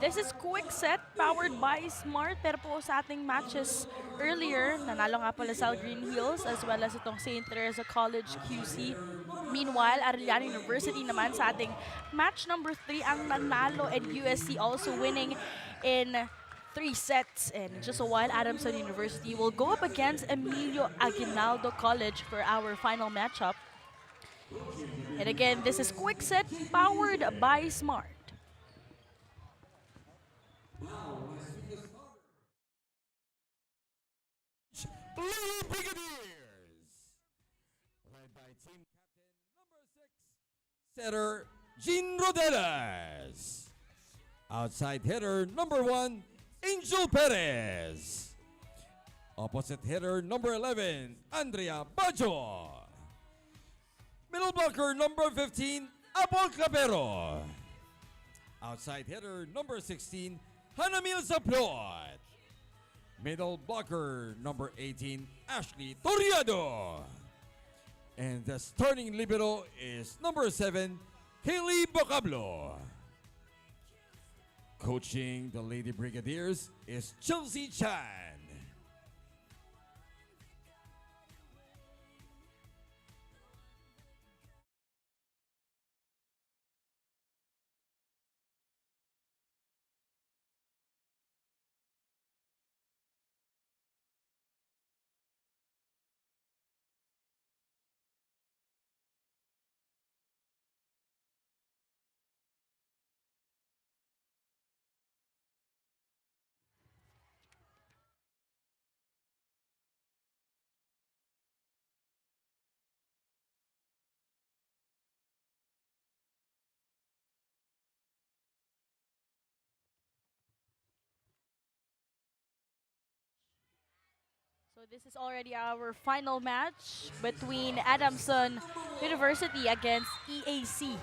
This is Quick Set powered by Smart. Pero po sa ating matches earlier, nanalo nga pala sa Green Hills as well as itong St. Teresa College QC. Meanwhile, Arellano University naman sa ating match number 3 ang nanalo and USC also winning in 3 sets. And in just a while, Adamson University will go up against Emilio Aguinaldo College for our final matchup. And again, this is Quick Set powered by Smart. Lady Brigadiers, led by team captain number 6, setter Jean Rodelas. Outside hitter number 1, Angel Perez. Opposite hitter number 11, Andrea Bajo. Middle blocker number 15, Apol Clapero. Outside hitter number 16, Hanamil Zaplot. Middle blocker number 18, Ashley Toriado. And the starting libero is number 7, Haley Bocablo. Coaching the Lady Brigadiers is Chelsea Chan. So this is already our final match between Adamson University against EAC.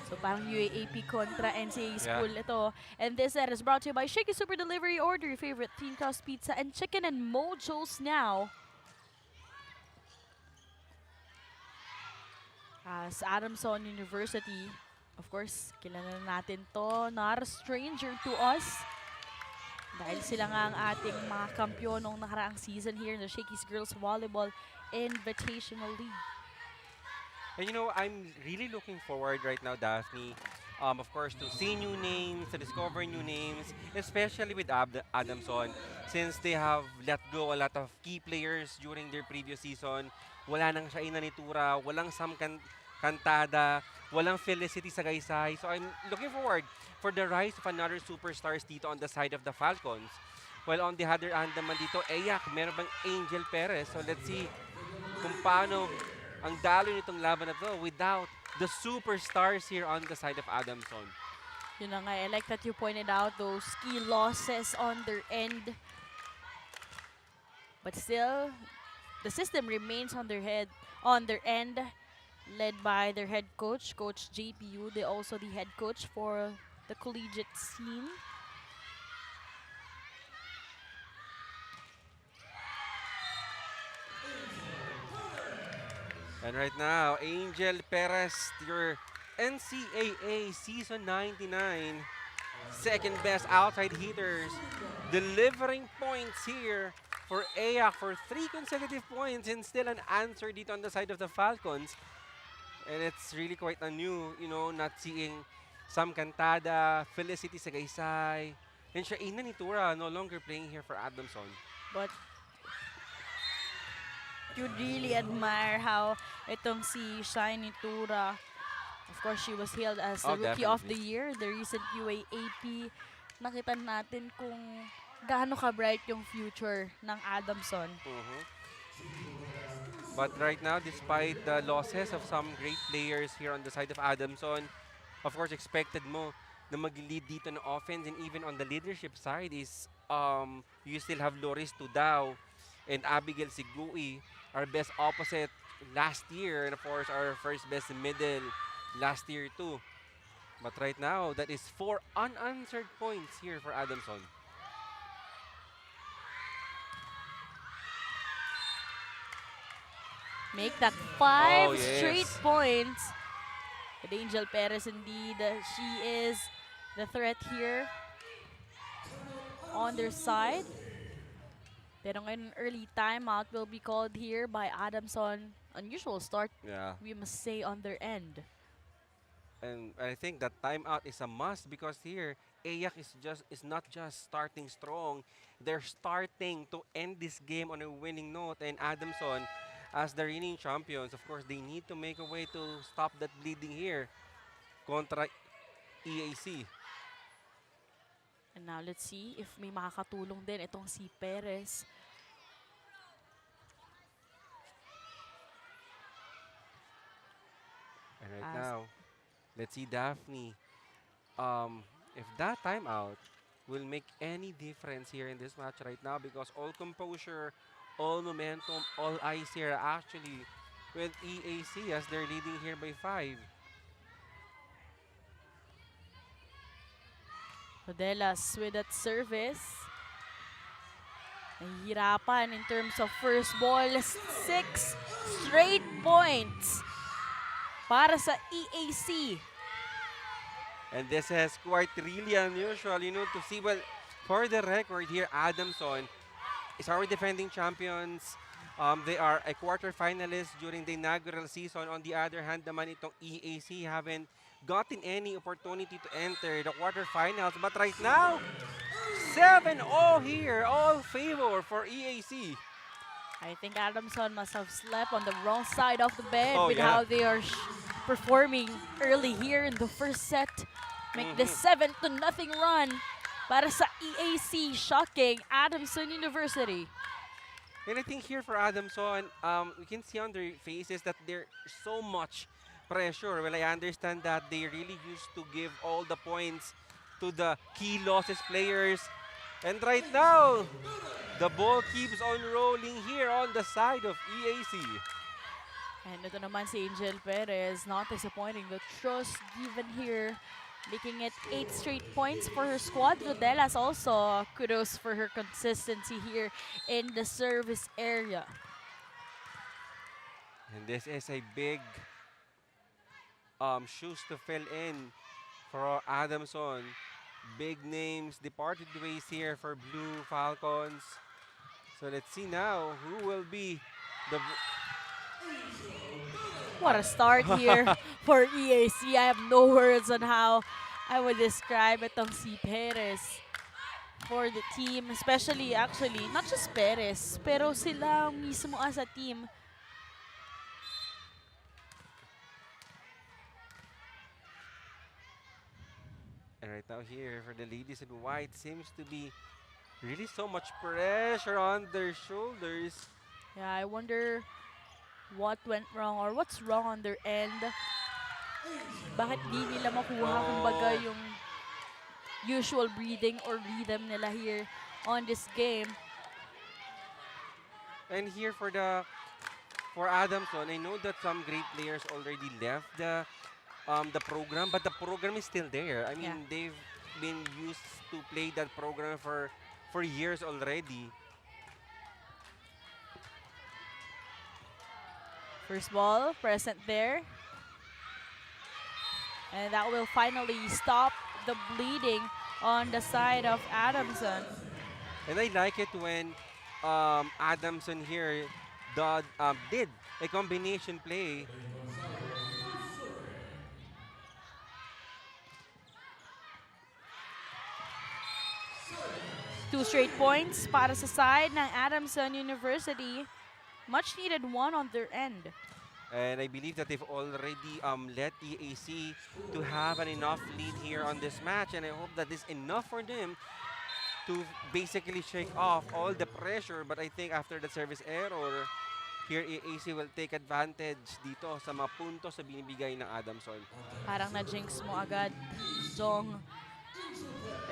So parang UAAP kontra NCAA school ito. And this set is brought to you by Shakey Super Delivery. Order your favorite thin crust pizza and chicken and mojos now. As Adamson University, of course, kilala natin to, not a stranger to us. Dahil sila nga ang ating mga kampiyon noong nakaraang season here in the Shakey's Girls Volleyball Invitational League. And you know, I'm really looking forward right now, Daphne, of course, to see new names, to discover new names, especially with Adamson, since they have let go a lot of key players during their previous season. Wala nang Shaina Nitura, walang Sam Cantada, walang Felicity Sagaysay. So I'm looking forward for the rise of another superstars dito on the side of the Falcons. While on the other hand naman dito, EAC, meron bang Angel Perez? So let's see kung paano ang dalo nitong laban na to without the superstars here on the side of Adamson. Yun na nga, I like that you pointed out those key losses on their end. But still, the system remains on their end, led by their head coach, Coach JPU. They also the head coach for the collegiate scene. And right now, Angel Perez, your NCAA Season 99, second best outside hitters, delivering points here for EAC for 3 consecutive points and still an answer dito on the side of the Falcons. And it's really quite a new, you know, not seeing Sam Cantada, Felicity Sagaysay, and Shaina Nitura no longer playing here for Adamson. But you really admire how itong si Shiny Tura, of course, she was hailed as the Rookie of the Year, the recent UAAP. Nakita natin kung gaano ka-bright yung future ng Adamson. But right now, despite the losses of some great players here on the side of Adamson, of course, expected mo na mag-lead dito ng offense, and even on the leadership side is you still have Loris Tudao and Abigail Sigui, our best opposite last year, and of course, our first best middle last year too. But right now, that is 4 unanswered points here for Adamson. Make that 5 yes. straight points. With Angel Perez, indeed, she is the threat here. on their side. Pero ngayon, an early timeout will be called here by Adamson. Unusual start, Yeah. we must say, on their end. And I think that timeout is a must because here EAC is not just starting strong, they're starting to end this game on a winning note. And Adamson, as the reigning champions, of course, they need to make a way to stop that bleeding here contra EAC. And now let's see if may makakatulong din itong si Perez. And right As- now, let's see Daphne. If that timeout will make any difference here in this match right now because all composure, all momentum, all eyes here are actually with EAC as they're leading here by 5. Rodelas with that service. Nahihirapan in terms of first ball. 6 straight points para sa EAC. And this is quite really unusual, to see. Well, for the record here, Adamson is our defending champions. They are a quarterfinalist during the inaugural season. On the other hand, naman itong EAC haven't gotten any opportunity to enter the quarterfinals. But right now, 7-0 here, all favor for EAC. I think Adamson must have slept on the wrong side of the bed Oh, with yeah. how they are performing early here in the first set. Make this 7-0 run para sa EAC, shocking Adamson University. And I think here for Adamson, we can see on their faces that there's so much pressure. Well, I understand that they really used to give all the points to the key losses players. And right now, the ball keeps on rolling here on the side of EAC. And ito naman si Angel Perez, not disappointing. The trust given here, making it 8 straight points for her squad. Rodelas also, kudos for her consistency here in the service area. And this is a big shoes to fill in for Adamson. Big names departed ways here for Blue Falcons. So let's see now who will be the What a start here for EAC. I have no words on how I would describe itong si Perez for the team. Especially, actually, not just Perez, pero sila mismo as a team. And right now here for the ladies in white seems to be really so much pressure on their shoulders. Yeah, I wonder what went wrong or what's wrong on their end. Bakit di nila makuha kumbaga yung usual breathing or rhythm nila here on this game. And here for Adamson, I know that some great players already left the program, but the program is still there. I mean, Yeah. they've been used to play that program for years already. First ball present there. And that will finally stop the bleeding on the side of Adamson. And I like it when Adamson here did a combination play. Two straight points para sa side ng Adamson University. Much needed one on their end. And I believe that they've already let EAC to have an enough lead here on this match. And I hope that is enough for them to basically shake off all the pressure. But I think after the service error, here EAC will take advantage dito sa mga puntos sa binibigay ng Adamson. Parang na-jinx mo agad, Jong.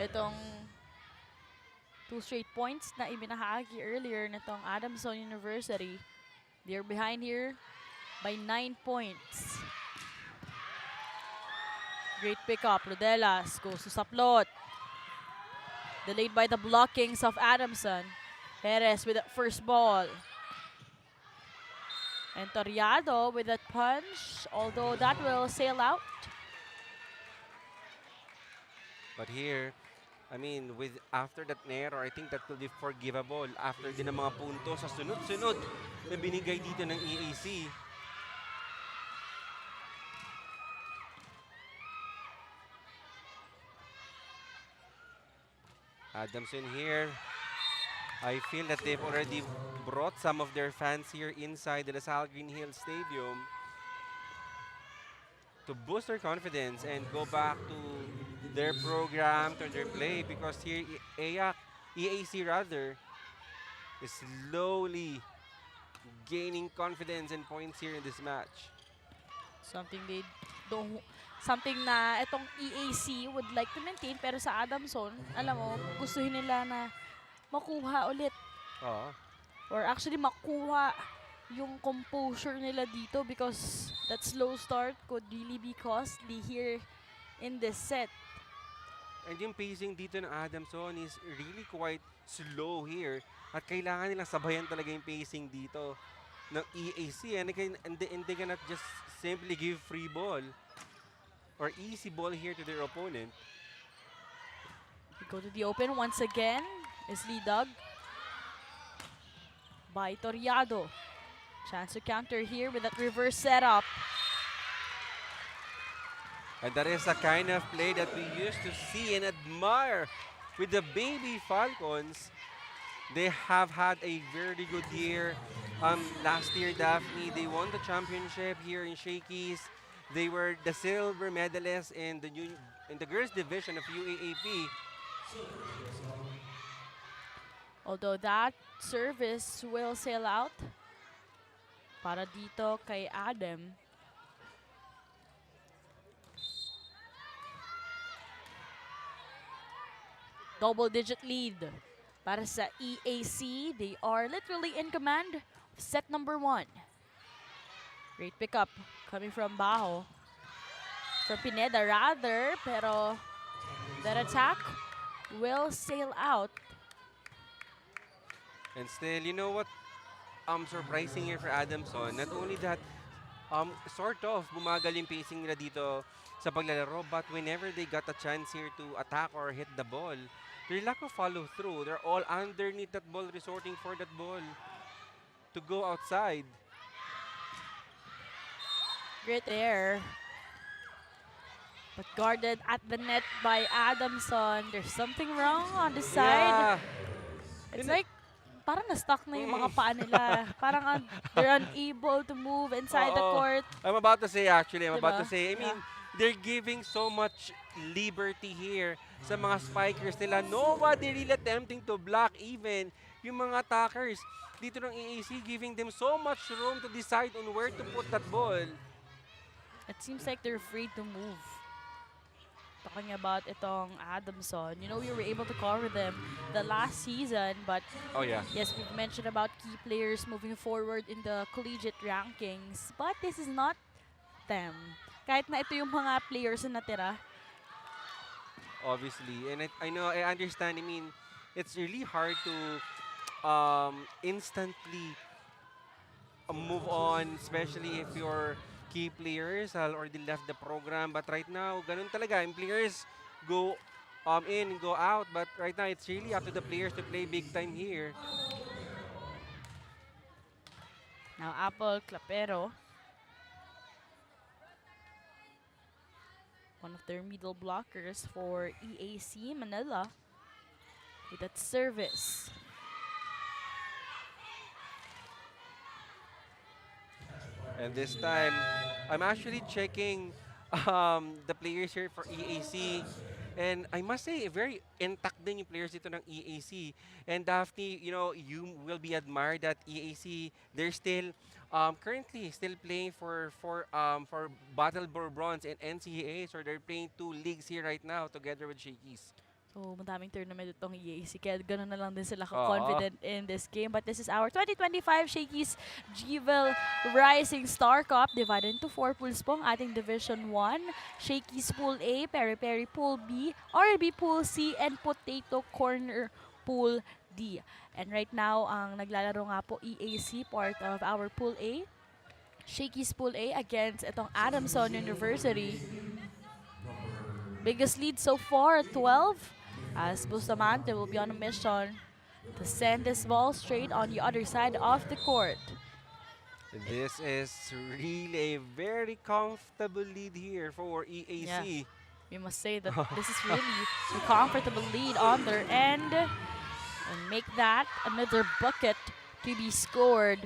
Itong 2 straight points na ibinahagi earlier nitong Adamson University. They're behind here by 9 points. Great pickup. Rodelas goes to Saplot. Delayed by the blockings of Adamson. Perez with that first ball. And Toriado with that punch, although that will sail out. But here, I mean, with after that error, I think that will be forgivable after din ng mga punto sa sunod-sunod na binigay dito ng EAC. Adamson here. I feel that they've already brought some of their fans here inside the LaSalle Green Hills Stadium to boost their confidence and go back to their program, to their play, because here EAC rather is slowly gaining confidence and points here in this match. Something they don't something na itong EAC would like to maintain, pero sa Adamson, alam mo, gustuhin nila na makuha ulit Oo. or actually makuha yung composure nila dito, because that slow start could really be costly here in this set. And yung pacing dito ng Adamson is really quite slow here. At kailangan nilang sabayan talaga yung pacing dito ng EAC. And they cannot just simply give free ball or easy ball here to their opponent. We go to the open once again. Is Lidog by Toriado. Chance to counter here with that reverse setup. And that is the kind of play that we used to see and admire with the baby Falcons. They have had a very good year. Last year, Daphne, they won the championship here in Shakey's. They were the silver medalists in the girls division of UAAP. Although that service will sail out para dito kay Adam. Double-digit lead para sa EAC. They are literally in command of set number 1. Great pickup coming from Bajo. From Pineda rather, pero that attack will sail out. And still, you know what? Surprising here for Adamson. Not only that, sort of bumagal yung pacing nila dito sa paglalaro, but whenever they got a chance here to attack or hit the ball, their lack of follow through. They're all underneath that ball, resorting for that ball to go outside. Great there. But guarded at the net by Adamson. There's something wrong on the side. It's like parang na-stuck na yung mga paa nila. Parang they're unable to move inside the court. I'm about to say actually, I mean, Yeah. they're giving so much liberty here sa mga spikers nila. Nobody really attempting to block even yung mga attackers dito ng EAC, giving them so much room to decide on where to put that ball. It seems like they're afraid to move. Talking about itong Adamson. You know, we were able to cover them the last season, but Oh yeah. yes, we've mentioned about key players moving forward in the collegiate rankings, but this is not them. Kahit na ito yung mga players na natira. Obviously, and I know, I understand. I mean, it's really hard to instantly move on, especially if your key players already left the program. But right now, ganun talaga. And players go in, go out. But right now, it's really up to the players to play big time here. Now, Apple Clapero. One of their middle blockers for EAC Manila with that service. And this time, I'm actually checking the players here for EAC. And I must say, very intact din yung players dito ng EAC. And Daphne, you know, you will be admired that EAC, they're still currently still playing for Battle Bronze and NCAA. So they're playing 2 leagues here right now together with Shakey's. So, madaming tournament itong EAC. Kaya ganun na lang din sila Oo. ka-confident in this game. But this is our 2025 Shakey's GVIL Rising Star Cup. Divided into 4 pools po ang ating Division 1. Shakey's Pool A, Peri Peri Pool B, RB Pool C, and Potato Corner Pool D. And right now, ang naglalaro nga po EAC, part of our Pool A. Shakey's Pool A against itong Adamson University. Biggest lead so far, 12. as Bustamante will be on a mission to send this ball straight on the other side of the court. This is really a very comfortable lead here for Yeah, EAC. we must say that this is really a comfortable lead on their end, and make that another bucket to be scored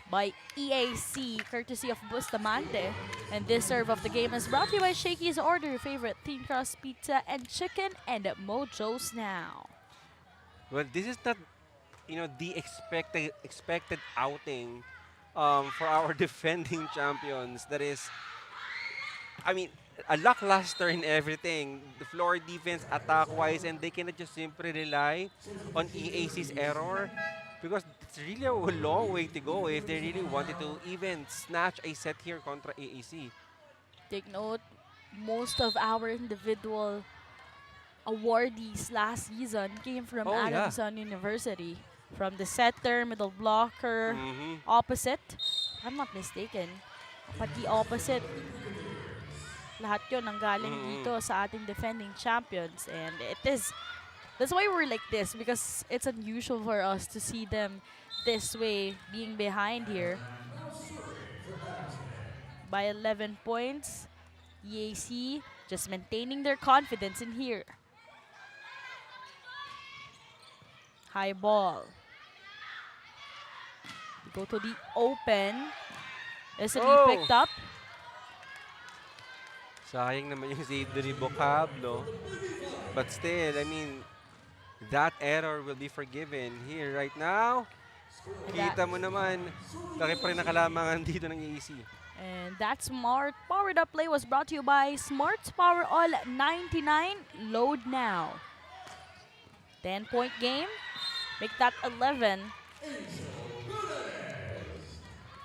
by EAC, courtesy of Bustamante. And this serve of the game is brought to you by Shakey's Order, your favorite thin crust pizza and chicken, and Mojo's Now. Well, this is not, the expected outing for our defending champions. That is, I mean, a lackluster in everything. The floor defense, attack-wise, and they cannot just simply rely on EAC's error because it's really a long way to go if they really wanted to even snatch a set here contra EAC. Take note, most of our individual awardees last season came from Oh, yeah. Adamson University. From the setter, middle blocker, opposite. If I'm not mistaken. Pati opposite. Lahat yun ang galing dito sa ating defending champions. And that's why we're like this, because it's unusual for us to see them this way, being behind here by 11 points. EAC just maintaining their confidence in here. High ball. Go to the open. Easily picked up. Sayang naman yung save ni Vocablo. But still, I mean, that error will be forgiven here right now. Kita mo naman, laki pa rin ang kalamangan dito ng EAC. And that smart powered up play was brought to you by Smart's Power All 99. Load now. 10-point game. Make that 11.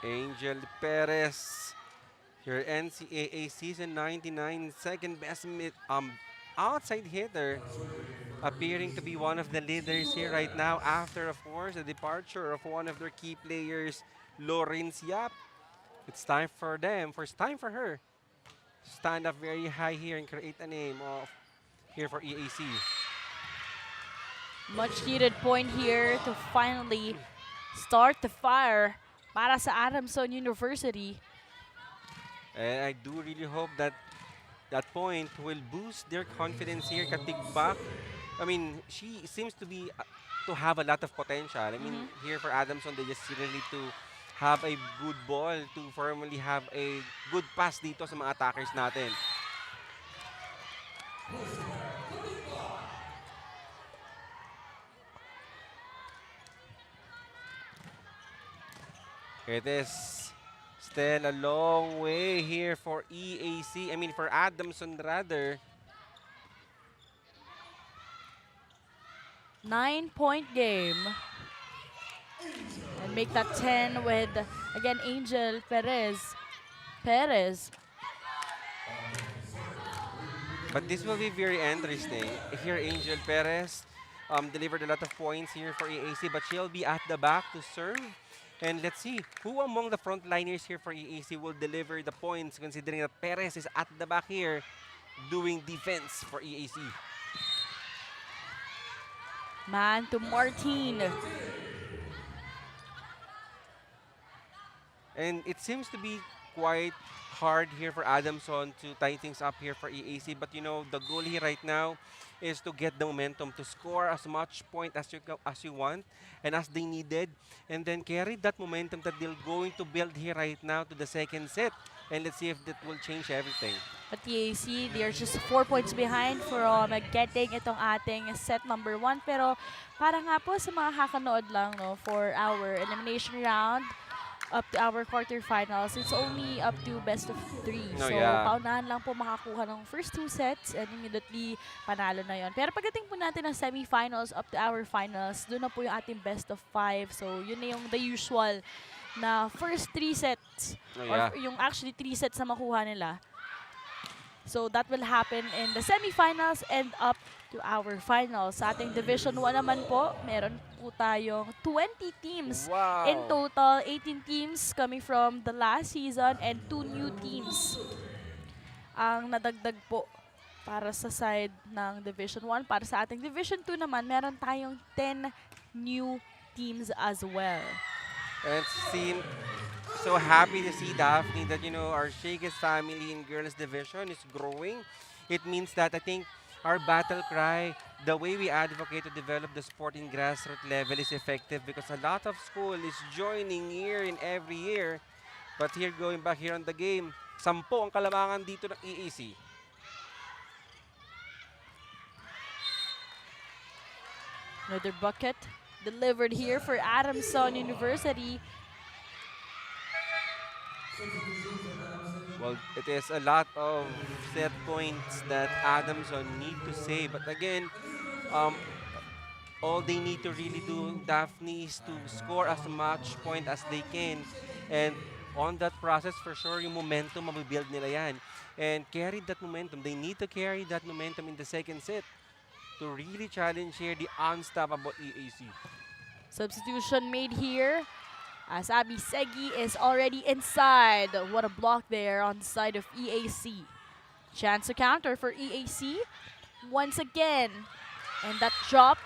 Angel Perez, your NCAA season 99 second best outside hitter, appearing to be one of the leaders here right now after, of course, the departure of one of their key players, Lawrence Yap. It's time for her. Stand up very high here and create a name here for EAC. Much needed point here to finally start the fire para sa Adamson University. And I do really hope that that point will boost their confidence here. Katigbak, I mean, she seems to be to have a lot of potential. I mean, here for Adamson, they just really need to have a good ball to formally have a good pass dito sa mga attackers natin. It is still a long way here for EAC. I mean, for Adamson rather. 9-point game. And make that 10 with, again, Angel Perez. But this will be very interesting. Here, Angel Perez delivered a lot of points here for EAC, but she'll be at the back to serve. And let's see who among the frontliners here for EAC will deliver the points, considering that Perez is at the back here doing defense for EAC. Man to Martin. And it seems to be quite hard here for Adamson to tie things up here for EAC. But you know, the goal here right now is to get the momentum, to score as much point as you want and as they needed, and then carry that momentum that they're going to build here right now to the second set. And let's see if that will change everything. At EAC, they are just 4 points behind from getting itong ating set number 1. Pero para nga po sa mga kakanood lang, no, for our elimination round, up to our quarterfinals, it's only up to best of 3. No, so, yeah. paunahan lang po makakuha ng first 2 sets and immediately panalo na yon. Pero pagdating po natin ng semifinals up to our finals, doon na po yung ating best of 5. So, yun na yung the usual na first 3 sets. No, yeah. Or yung actually 3 sets na makuha nila. So, that will happen in the semifinals and up to our finals. Sa ating Division 1 naman po, meron po tayong 20 teams. Wow. In total, 18 teams coming from the last season and 2 new teams ang nadagdag po para sa side ng Division 1. Para sa ating Division 2 naman, meron tayong 10 new teams as well. And so happy to see, Daphne, that our Shakey's family in girls division is growing. It means that I think our battle cry, the way we advocate to develop the sport in grassroots level is effective because a lot of school is joining year in every year. But here, going back here on the game, 10 ang kalamangan dito ng EAC. Another bucket delivered here for Adamson University. Well, it is a lot of set points that Adamson need to save. But again, all they need to really do, Daphne, is to score as much point as they can. And on that process, for sure, yung momentum, mabibuild nila yan. And carry that momentum. They need to carry that momentum in the second set to really challenge here the unstoppable EAC. Substitution made here as Abby Segi is already inside. What a block there on the side of EAC. Chance to counter for EAC once again. And that drop.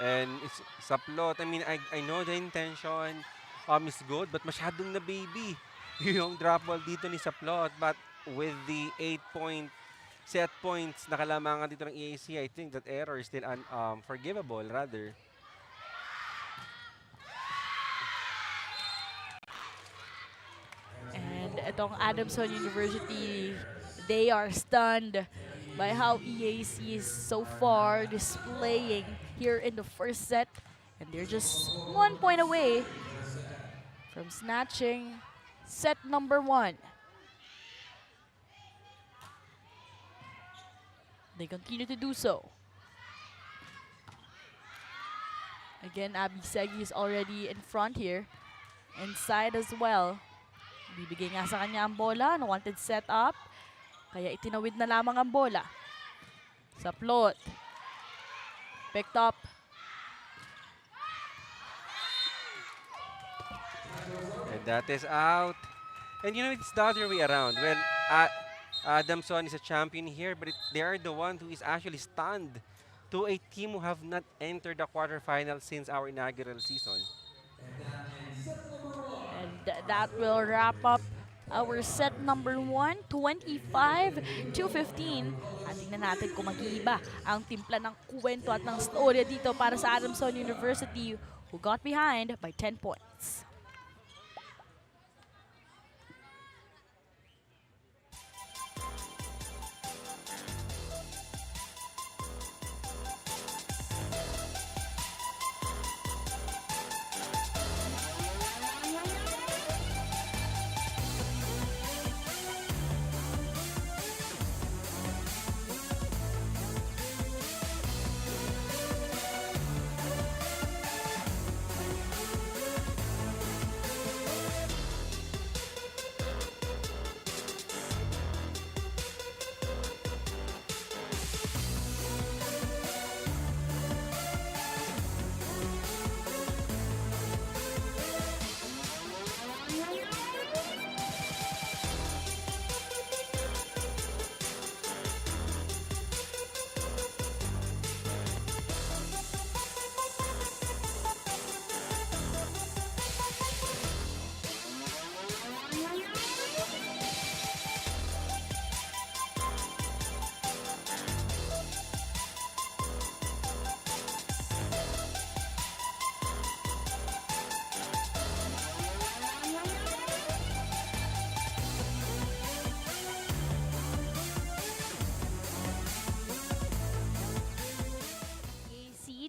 And it's Saplot. I mean, I know the intention is good, but masyadong na baby yung drop ball dito ni Saplot. But with the 8-point set points na kalamangan dito ng EAC, I think that error is still forgivable rather. And itong Adamson University, they are stunned by how EAC is so far displaying here in the first set. And they're just 1 point away from snatching set number 1. They continue to do so. Again, Abby Segi is already in front here. Inside as well. Bibigay nga sa kanya ang bola. Unwanted set up. Kaya itinawid na lamang ang bola. Saplot. Picked up. And that is out. And it's the other way around. Well, Adamson is a champion here, but they are the one who is actually stunned to a team who have not entered the quarterfinals since our inaugural season. And that will wrap up our set number 1, 25-15. At tingnan natin kung mag-iiba ang timpla ng kwento at ng storya dito para sa Adamson University, who got behind by 10 points.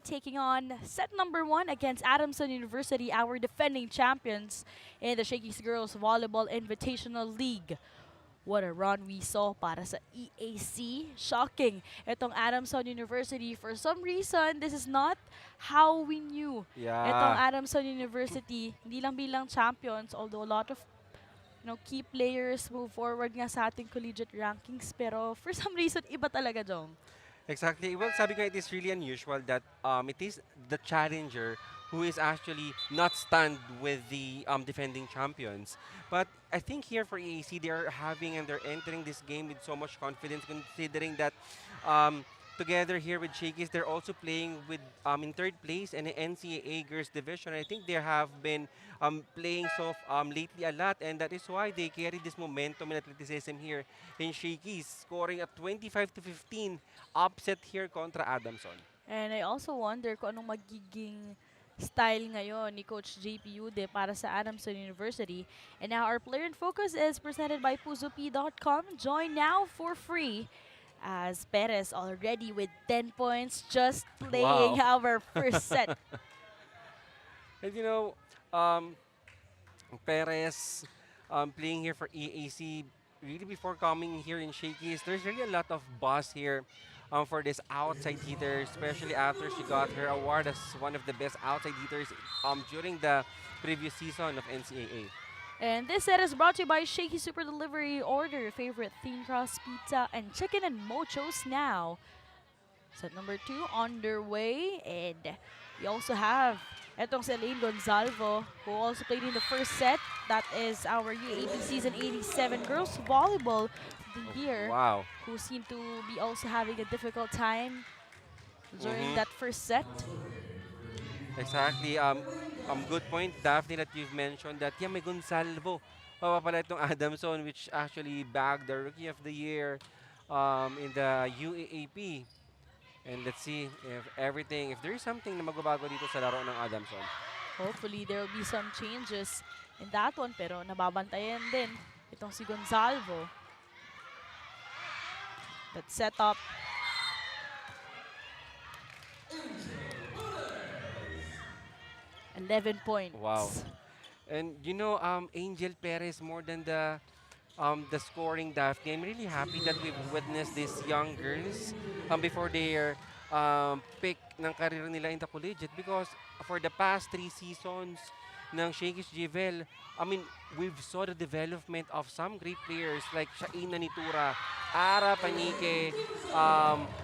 Taking on set number 1 against Adamson University, our defending champions in the Shakey's Girls Volleyball Invitational League. What a run we saw para sa EAC. Shocking. Itong Adamson University, for some reason, this is not how we knew. Itong Adamson University, hindi lang bilang champions, although a lot of key players move forward nga sa ating collegiate rankings, pero for some reason, iba talaga, Jong. Exactly. Well, sabi ko, it is really unusual that it is the challenger who is actually not stunned with the defending champions. But I think here for EAC, they're having and they're entering this game with so much confidence, considering that um, together here with Shakey's, they're also playing with in third place in the NCAA Girls Division. I think they have been playing lately a lot, and that is why they carry this momentum and athleticism here in Shakey's, scoring a 25-15 upset here contra Adamson. And I also wonder kung anong magiging style ngayon ni Coach JP Ude para sa Adamson University. And now our player in focus is presented by PuzoP.com. Join now for free as Perez already with 10 points just playing Wow. our first set. And Perez playing here for EAC really before coming here in Shakey's. There's really a lot of buzz here for this outside hitter, especially after she got her award as one of the best outside hitters during the previous season of NCAA. And this set is brought to you by Shakey Super Delivery. Order your favorite thin crust pizza and chicken and mochos now. Set number 2 underway, and we also have etong si Elaine Gonzalvo, who also played in the first set. That is our UAP Season 87 Girls Volleyball of the year, Wow. who seemed to be also having a difficult time during Mhm. that first set. Exactly. Good point, Daphne, that you've mentioned that, yeah, may Gonsalvo. Pala itong Adamson, which actually bagged the Rookie of the Year in the UAAP. And let's see if there is something na magbabago dito sa laro ng Adamson. Hopefully, there will be some changes in that one, pero nababantayan din itong si Gonzalvo. That setup. $11 points. Wow. And Angel Perez, more than the scoring, Daphne, I'm really happy that we've witnessed these young girls before their pick ng career nila in the collegiate, because for the past 3 seasons ng Shakey's GVIL, I mean, we've saw the development of some great players like Shaina Nitura, Ara Panique,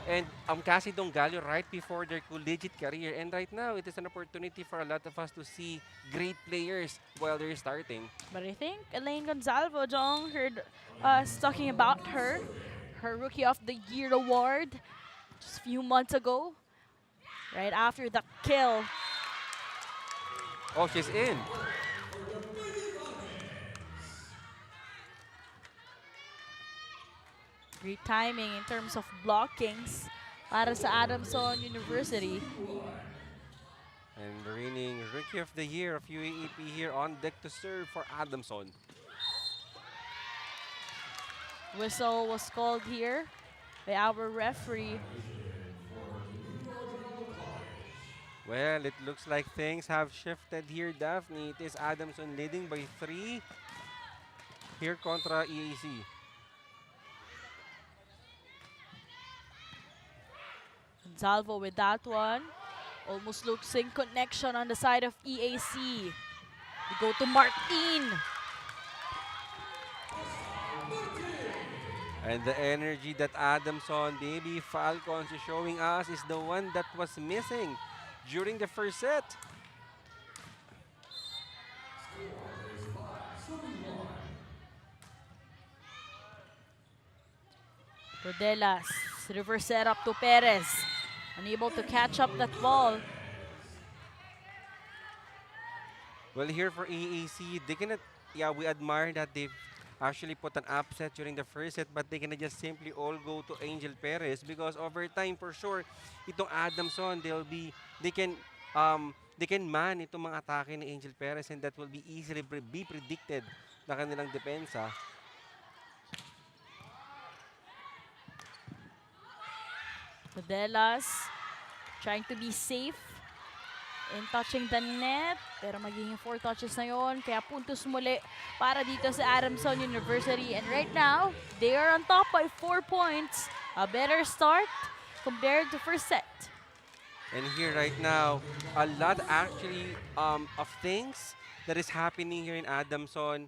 and Cassie Dongallo right before their collegiate career. And right now, it is an opportunity for a lot of us to see great players while they're starting. But I think Elaine Gonzalvo, Jong, heard us talking about her Rookie of the Year award just a few months ago, right after the kill. Oh, she's in. Great timing in terms of blockings para sa Adamson University. And the reigning Rookie of the Year of UAEP here on deck to serve for Adamson. Whistle was called here by our referee. Well, it looks like things have shifted here, Daphne. It is Adamson leading by 3 here contra EAC. Gonzalvo with that one. Almost losing connection on the side of EAC. We go to Martin. And the energy that Adamson, baby Falcons, is showing us is the one that was missing during the first set. Rodelas, reverse setup to Perez. Unable to catch up that ball. Well, here for EAC, they cannot, yeah, we admire that they've actually put an upset during the first set, but they cannot just simply all go to Angel Perez, because over time, for sure, itong Adamson, they can man itong mga atake ni Angel Perez, and that will be easily be predicted na kanilang depensa. Rodelas trying to be safe in touching the net, pero magiging 4 touches na yon, kaya puntos muli para dito sa Adamson University. And right now, they are on top by 4 points. A better start compared to first set. And here right now, a lot actually of things that is happening here in Adamson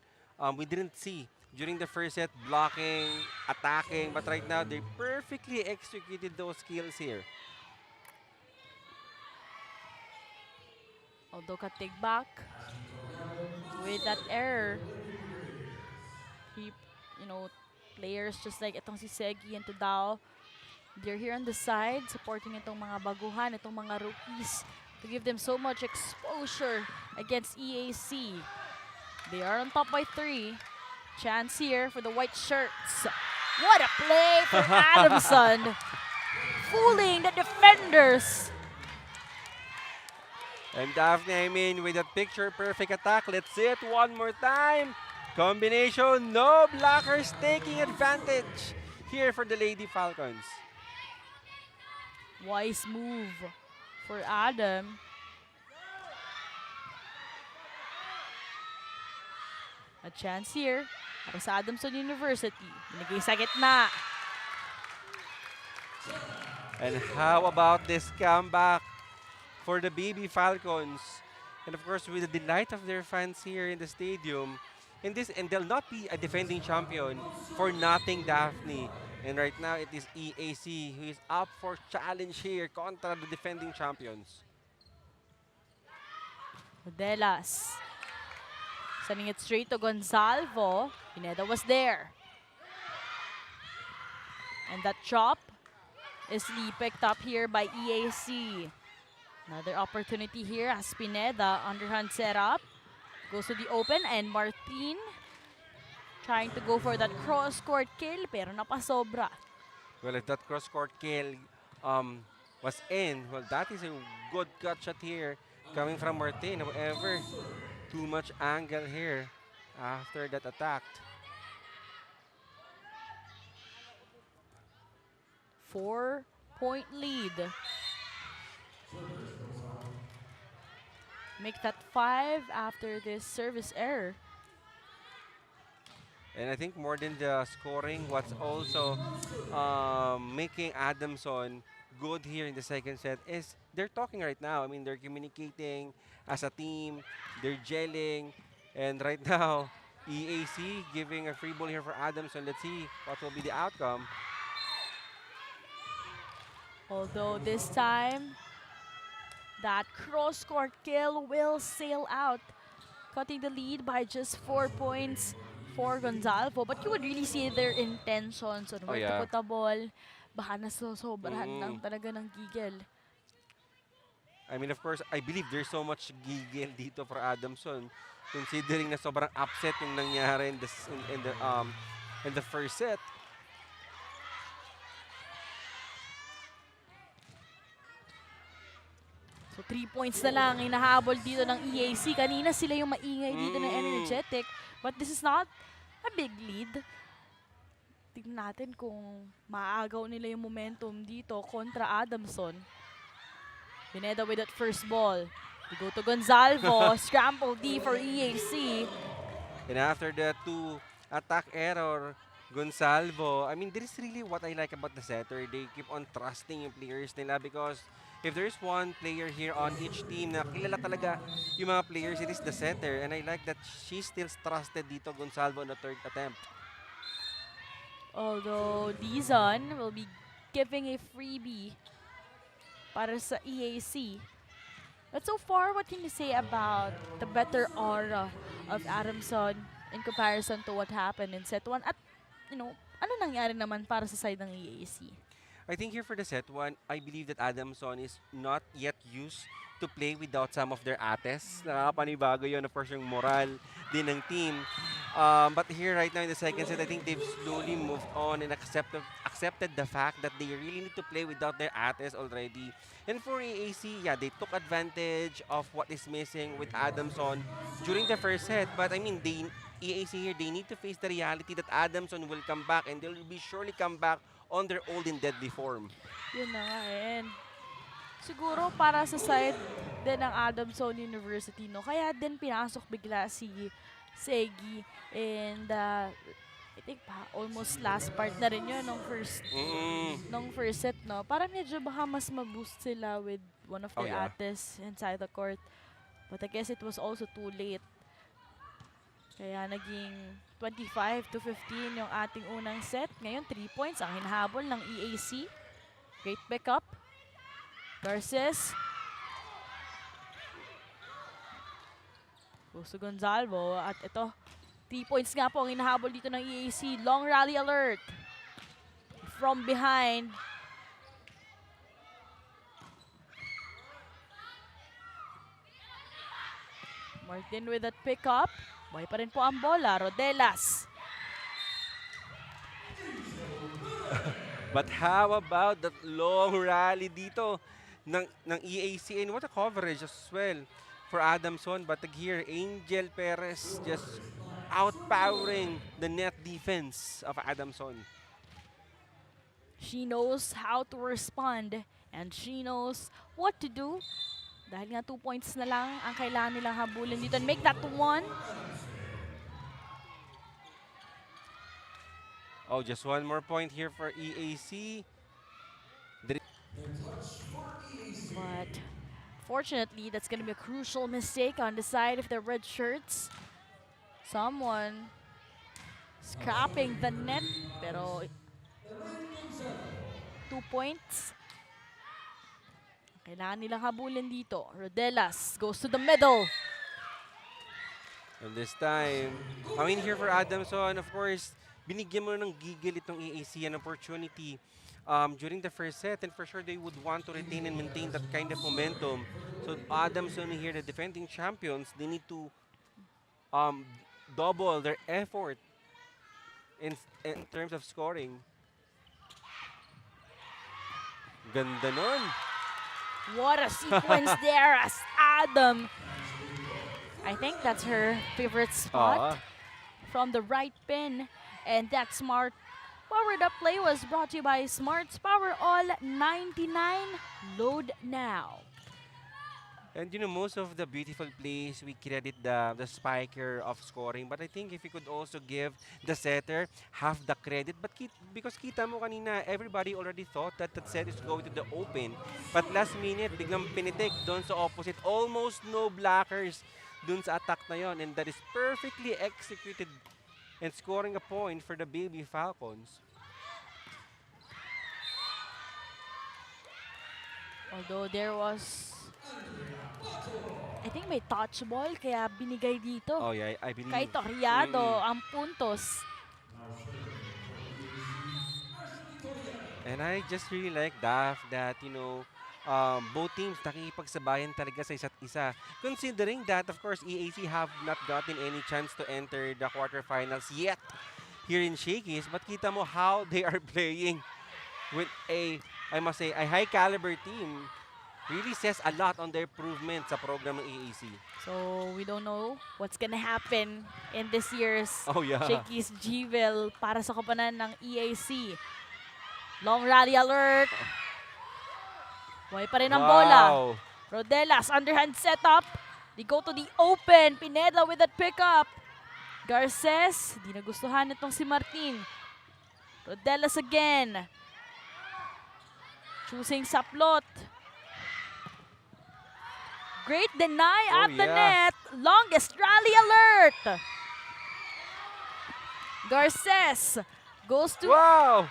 we didn't see during the first set, blocking, attacking, but right now they perfectly executed those skills here. Although Katig back with that error. He, players just like itong si Segi and Tudao, they're here on the side supporting itong mga baguhan, itong mga rookies to give them so much exposure against EAC. They are on top by 3. Chance here for the white shirts. What a play for Adamson. Fooling the defenders. And Daphne, with that picture-perfect attack, let's see it one more time. Combination, no blockers taking advantage here for the Lady Falcons. Wise move for Adam. A chance here para sa Adamson University. Binigay sa gitna. And how about this comeback for the Baby Falcons? And of course, with the delight of their fans here in the stadium. And they'll not be a defending champion for nothing, Daphne. And right now, it is EAC who is up for challenge here contra the defending champions. Rodelas. Sending it straight to Gonzalvo. Pineda was there. And that chop is picked up here by EAC. Another opportunity here as Pineda, underhand setup. Goes to the open and Martin trying to go for that cross-court kill pero napasobra. Well, if that cross-court kill was in, well, that is a good cut shot here coming from Martin. However, too much angle here after that attack. 4-point lead. Make that 5 after this service error. And I think more than the scoring, what's also making Adamson good here in the second set is they're talking right now. I mean, they're communicating as a team, they're gelling, and right now, EAC giving a free ball here for Adamson. Let's see what will be the outcome. Although this time, that cross-court kill will sail out, cutting the lead by just 4 points for Gonzalvo. But you would really see their intentions on where to put the ball. Baka nasosobrahan lang talaga ng gigil. I mean, of course, I believe there's so much gigil dito for Adamson, considering na sobrang upset yung nangyari in the first set. So 3 points na lang hinahabol dito ng EAC. Kanina sila yung maingay dito ng energetic. But this is not a big lead. Tignan natin kung maaagaw nila yung momentum dito kontra Adamson. Pineda with that first ball. We go to Gonzalvo. Scramble D for EAC. And after the 2 attack error, Gonzalvo, I mean, this is really what I like about the setter. They keep on trusting yung players nila because if there is one player here on each team na kilala talaga yung mga players, it is the setter. And I like that she still trusted dito Gonzalvo on the 3rd attempt. Although Dizon will be giving a freebie para sa EAC. But so far, what can you say about the better aura of Adamson in comparison to what happened in set 1? At, ano nangyari naman para sa side ng EAC? I think here for the set 1, I believe that Adamson is not yet used to play without some of their ates. Nakakapanibago yun, of course, yung moral din ng team. But here right now in the second set, I think they've slowly moved on and accepted the fact that they really need to play without their ates already. And for EAC, yeah, they took advantage of what is missing with Adamson during the first set. But I mean, EAC here, they need to face the reality that Adamson will come back and they will be surely come back on their old and deadly form. Yun na nga, and siguro para sa side din ng Adamson University, no? Kaya din pinasok bigla si Segi and I think almost last part na rin yun nung first set, no? Para medyo baka mas ma-boost sila with one of their ates inside the court. But I guess it was also too late. Kaya naging 25-15 yung ating unang set. Ngayon, 3 points ang hinahabol ng EAC. Great pickup. Garces. Goes to Gonzalo. At ito, 3 points nga po ang inahabol dito ng EAC. Long rally alert. From behind. Martin with that pickup. Buhay pa rin po ang bola. Rodelas. But how about that long rally dito ng EAC? And what a coverage as well for Adamson. But here, Angel Perez just outpowering the net defense of Adamson. She knows how to respond and she knows what to do. Dahil nga 2 points na lang ang kailangan nilang habulin dito and make that 1. Oh, just one more point here for EAC. But fortunately, that's going to be a crucial mistake on the side of the red shirts. Someone scrapping the net, pero 2 points. Kailangan nilang habulin dito. Rodelas goes to the middle. And this time, I mean here for Adamson, of course, binigyan mo ng gigil itong EAC an opportunity during the first set, and for sure they would want to retain and maintain that kind of momentum. So Adamson here, the defending champions, they need to double their effort in terms of scoring. Ganda nun. What a sequence there as Adam. I think that's her favorite spot from the right pin. And that smart powered up play was brought to you by Smart's Power All 99. Load now. And you know, most of the beautiful plays, we credit the spiker of scoring. But I think if you could also give the setter half the credit. But because kita mo kanina, everybody already thought that that set is going to the open. But last minute, biglang pinitik doon sa opposite. Almost no blockers doon sa attack na yon. And that is perfectly executed and scoring a point for the Baby Falcons. Although there was, I think may touch ball, kaya binigay dito. Oh yeah, I believe. Kay Torriado ang puntos. And I just really like that, you know, both teams nakikipagsabayan talaga sa isa't isa. Considering that, of course, EAC have not gotten any chance to enter the quarterfinals yet here in Shakey's. But kita mo how they are playing with a, I must say, a high caliber team. Really says a lot on the improvement sa program ng EAC. So we don't know what's gonna happen in this year's Shakey's GVIL para sa koponan ng EAC. Long rally alert. Buhay pa rin ang bola. Rodelas, underhand setup. They go to the open. Pineda with that pickup. Garces, di nagustuhan itong si Martin. Rodelas again. Choosing saplot. Great deny at the net. Longest rally alert. Garces goes to... Wow!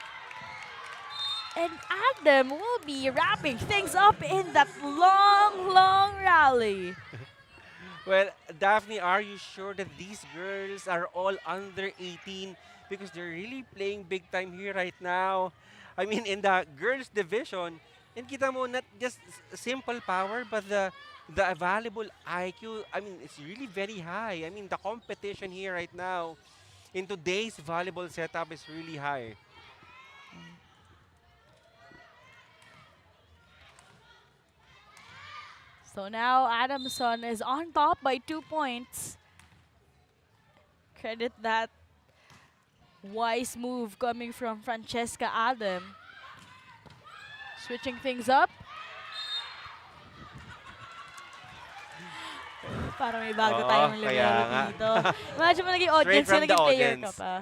And Adam will be wrapping things up in that long, long rally. Well, Daphne, are you sure that these girls are all under 18? Because they're really playing big time here right now. I mean, in the girls division, and kita mo, not just simple power, but the available IQ, I mean, it's really very high. I mean, the competition here right now in today's volleyball setup is really high. So now Adamson is on top by 2 points. Credit that wise move coming from Francesca Adam. Switching things up. Parang may bago tayong libero dito. Imagine mo naging audience ka, naging player ka pa.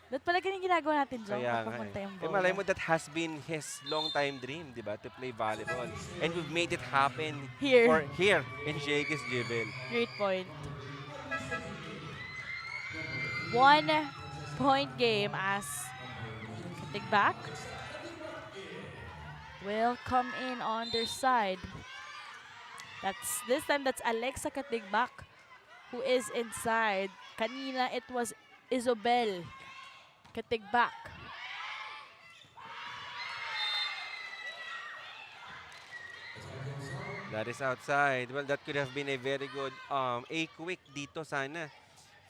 Ba't pala ganyan ginagawa natin, John? Papunta yung bola. Malay mo, that has been his long-time dream, di ba? To play volleyball. And we've made it happen here in Shakey's GVIL. Great point. 1 point game as Katigbak will come in on their side. This time that's Alexa Katigbak who is inside. Kanina, it was Isobel Katigbak. That is outside. Well, that could have been a very good a quick dito sana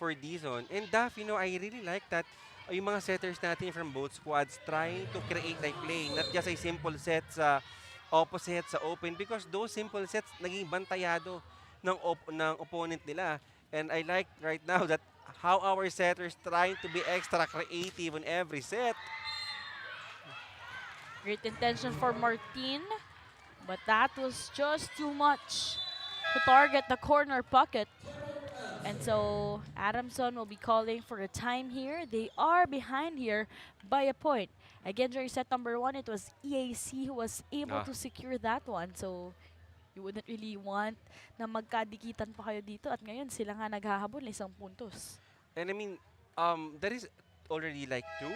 for Dizon. And Duff, I really like that yung mga setters natin from both squads trying to create a play, not just a simple set sa opposite, sa open, because those simple sets naging bantayado ng opponent nila. And I like right now that how our setters trying to be extra creative on every set. Great intention for Martin, but that was just too much to target the corner pocket. And so Adamson will be calling for a time here. They are behind here by a point. Again, during set number 1, it was EAC who was able to secure that one. So you wouldn't really want na magkadikitan pa kayo dito. At ngayon, sila nga naghahabol ng isang puntos. And I mean, that is already like 2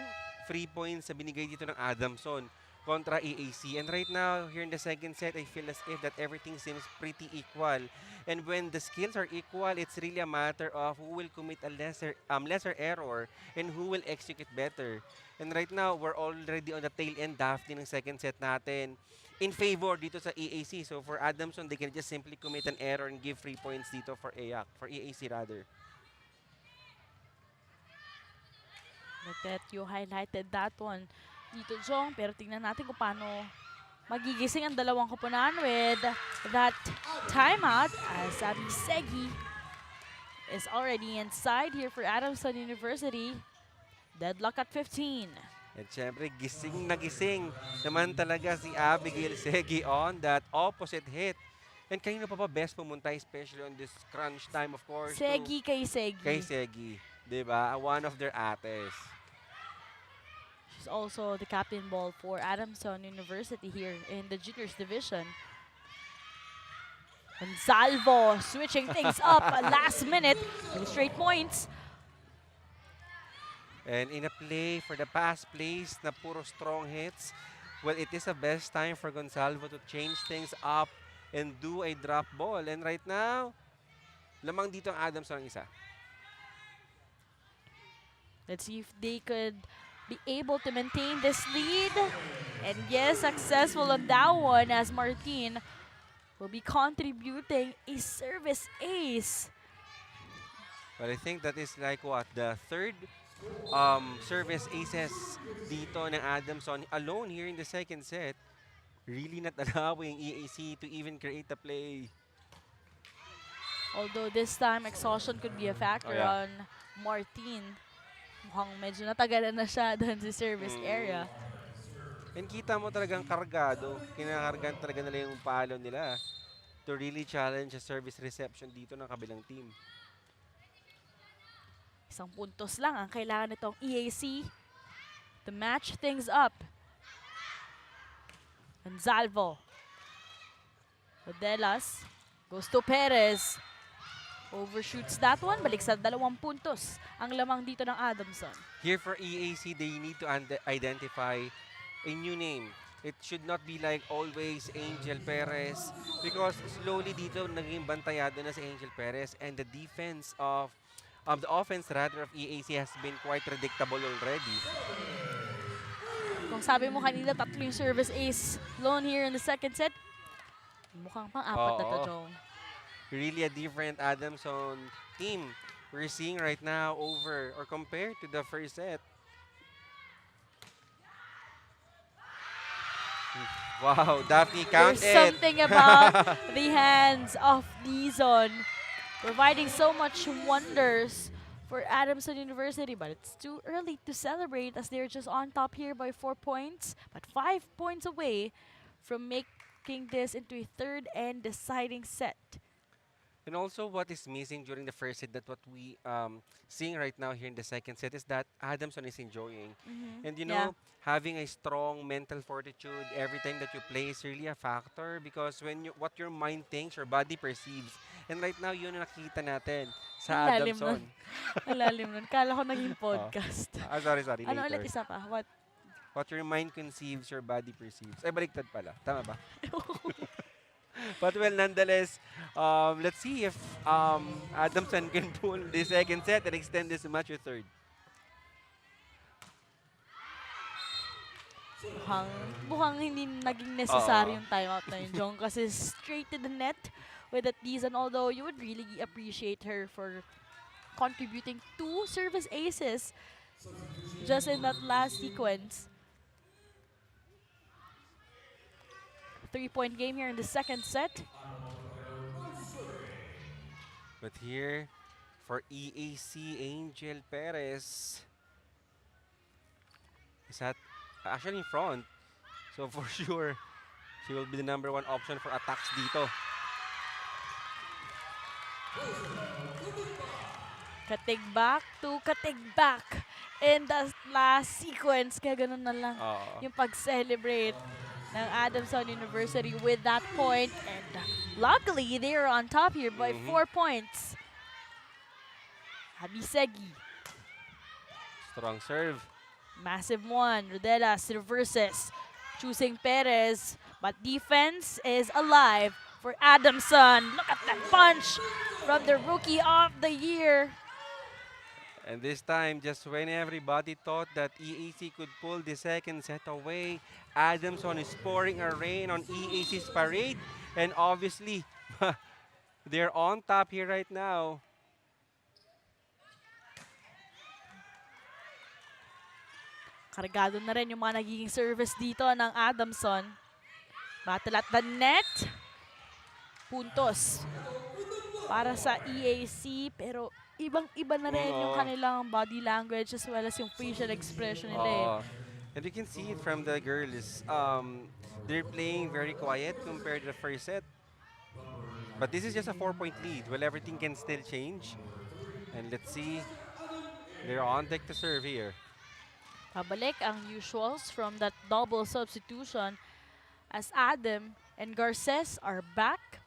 free points na binigay dito ng Adamson kontra EAC. And right now, here in the second set, I feel as if that everything seems pretty equal. And when the skills are equal, it's really a matter of who will commit a lesser error and who will execute better. And right now, we're already on the tail end Daphne ng second set natin in favor dito sa EAC. So for Adamson, they can just simply commit an error and give free points dito for EAC rather. Like that, you highlighted that one dito, Jong. Pero tingnan natin kung paano magigising ang dalawang koponan with that timeout as Shakey is already inside here for Adamson University. Deadlock at 15. At syempre, gising na gising naman talaga si Abigail Shakey on that opposite hit. And kanino pa ba best pumunta, especially on this crunch time, of course. Shakey kay Shakey. Kay Shakey. Diba? One of their ates. She's also the captain ball for Adamson University here in the juniors division. And Salvo switching things up last minute with straight points. And in a play for the past plays na puro strong hits, well, it is the best time for Gonzalvo to change things up and do a drop ball. And right now, lamang dito ang Adamson ang isa. Let's see if they could be able to maintain this lead. And yes, successful on that one as Martin will be contributing a service ace. But I think that is like what, the third service aces dito ng Adamson alone here in the second set. Really not allowing EAC to even create a play. Although this time exhaustion could be a factor on Martin. Mukhang medyo natagalan na siya doon sa service area. And kita mo talagang kargado. Kinakargan talaga nila yung palo nila to really challenge a service reception dito ng kabilang team. Isang puntos lang ang kailangan nitong EAC to match things up. Gonzalvo. Rodelas goes to Perez. Overshoots that one. Balik sa 2 puntos ang lamang dito ng Adamson. Here for EAC, they need to identify a new name. It should not be like always Angel Perez because slowly dito naging bantayado na si Angel Perez and the defense of the offense rather of EAC has been quite predictable already. Kung sabi mo kanina 3 yung service ace alone here in the second set, mukhang pang-4 na to, Jong. Really a different Adamson team we're seeing right now over or compared to the first set. Wow, Daphne counted. There's something about the hands of Dizon providing so much wonders for Adamson University, but it's too early to celebrate as they're just on top here by 4 points, but 5 points away from making this into a third and deciding set. And also what is missing during the first set that what we seeing right now here in the second set is that Adamson is enjoying. And you know, having a strong mental fortitude every time that you play is really a factor because when what your mind thinks, your body perceives. And right now, yun ang nakikita natin sa Adamson. Malalim nun. Kala ko naging podcast. Sorry. Ano Later. ulit isa pa? What your mind conceives, your body perceives. Ay, baliktad pala. Tama ba? But well, nonetheless, let's see if Adamson can pull the second set and extend this match with third. Mukhang, mukhang hindi naging necessary Oo. yung timeout na yun, Jong, kasi straight to the net with that season. Although you would really appreciate her for contributing 2 service aces just in that last sequence. 3-point game here in the second set. But here, for EAC, Angel Perez is actually in front. So for sure, she will be the #1 option for attacks dito. Katigbak to katigbak in the last sequence. Kaya ganun na lang Oo. yung pag-celebrate ng Adamson University with that point. And luckily, they are on top here by 4 points. Habisegi, Strong serve. massive one. Rodelas reverses, choosing Perez. But defense is alive for Adamson. Look at that punch from the Rookie of the Year. And this time, just when everybody thought that EAC could pull the second set away, Adamson is pouring a rain on EAC's parade. And obviously, they're on top here right now. Kargado na rin yung mga nagiging service dito ng Adamson. Battle at the net. Puntos para sa EAC, pero ibang-iba na rin yung Oo. kanilang body language as well as yung facial expression nila eh. And you can see it from the girls. They're playing very quiet compared to the first set. But this is just a 4-point lead. Well, everything can still change. And let's see. They're on deck to serve here. Pabalik ang usuals from that double substitution as Adam and Garces are back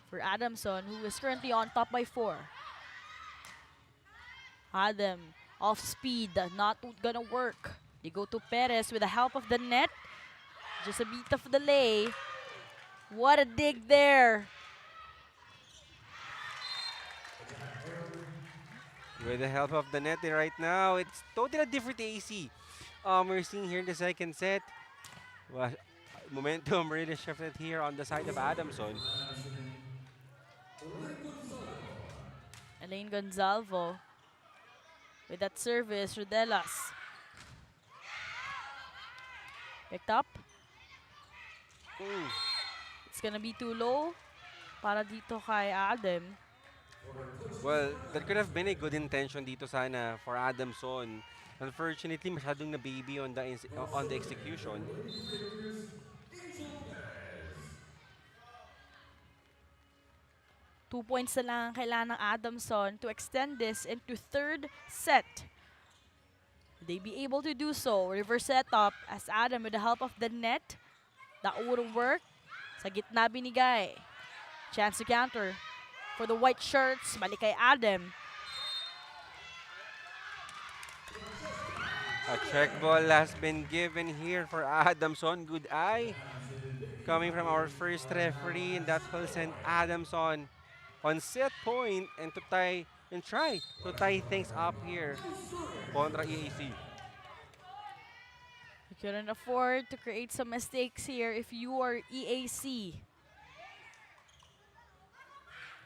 for Adamson, who is currently on top by 4. Adam off speed, not gonna work. They go to Perez with the help of the net. Just a bit of delay. What a dig there. With the help of the net right now, it's totally different AC. We're seeing here in the second set. Well, momentum really shifted here on the side of Adamson. Elaine Gonzalvo with that service. Rodelas picked up. It's gonna be too low para dito kay Adam. Well, that could have been a good intention dito sana for Adamson. Unfortunately, masyadong na baby on the execution. 2 points na lang ang kailangan ng Adamson to extend this into third set. Will they be able to do so? Reverse setup as Adam with the help of the net. That wouldn't work. Sa gitna binigay. Chance to counter for the white shirts. Balik kay Adam. A check ball has been given here for Adamson. Good eye coming from our first referee, and that will send Adamson on set point and try to tie things up here contra EAC. You couldn't afford to create some mistakes here if you are EAC.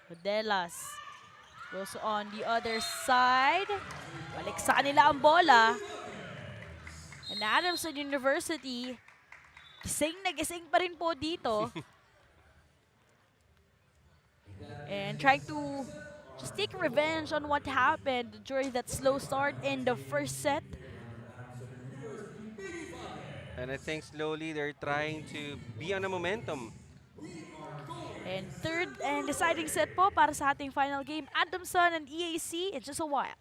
Rodelas goes on the other side. Balik sa kanila ang bola. And Adamson University, gising na gising pa rin po dito. And trying to just take revenge on what happened during that slow start in the first set. And I think slowly they're trying to be on a momentum. And third and deciding set po para sa ating final game, Adamson and EAC in just a while.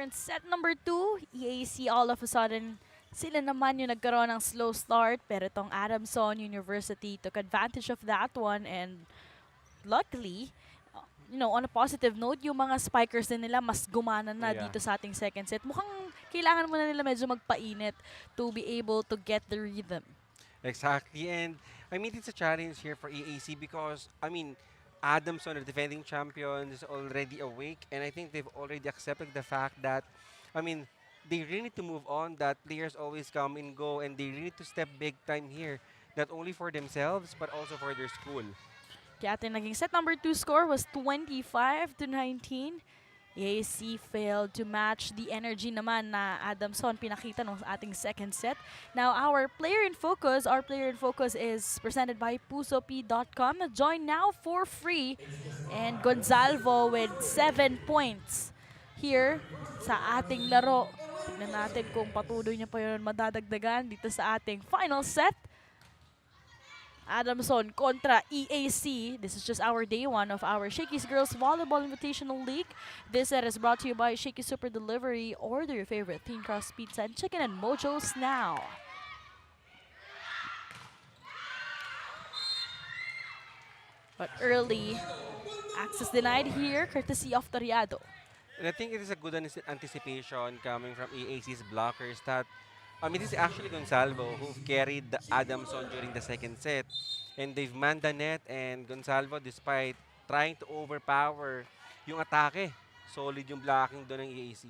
here in set number 2. EAC all of a sudden, sila naman yung nagkaroon ng slow start. Pero itong Adamson University took advantage of that one. And luckily, on a positive note, yung mga spikers din nila mas gumana na Yeah. dito sa ating second set. Mukhang kailangan mo na nila medyo magpainit to be able to get the rhythm. Exactly. And I mean, it's a challenge here for EAC because, I mean, Adamson, the defending champions, is already awake. And I think they've already accepted the fact that, I mean, they really need to move on, that players always come and go, and they really need to step big time here, not only for themselves, but also for their school. Kaya ating naging set number 2 score was 25-19. EAC failed to match the energy naman na Adamson pinakita ng ating second set. Now, our player in focus is presented by pusop.com. Join now for free. And Gonzalvo with 7 points here sa ating laro. Tignan natin kung patuloy niya pa yun madadagdagan dito sa ating final set. Adamson kontra EAC. This is just our day 1 of our Shakey's Girls Volleyball Invitational League. This set is brought to you by Shakey Super Delivery. Order your favorite thin crust pizza and chicken and mojos now. But early access denied here, courtesy of Toriado. And I think it is a good anticipation coming from EAC's blockers that, I mean, this is actually Gonzalvo who've carried the Adamson during the second set. And they've manned the net, and Gonzalvo, despite trying to overpower yung atake, solid yung blocking doon ng EAC.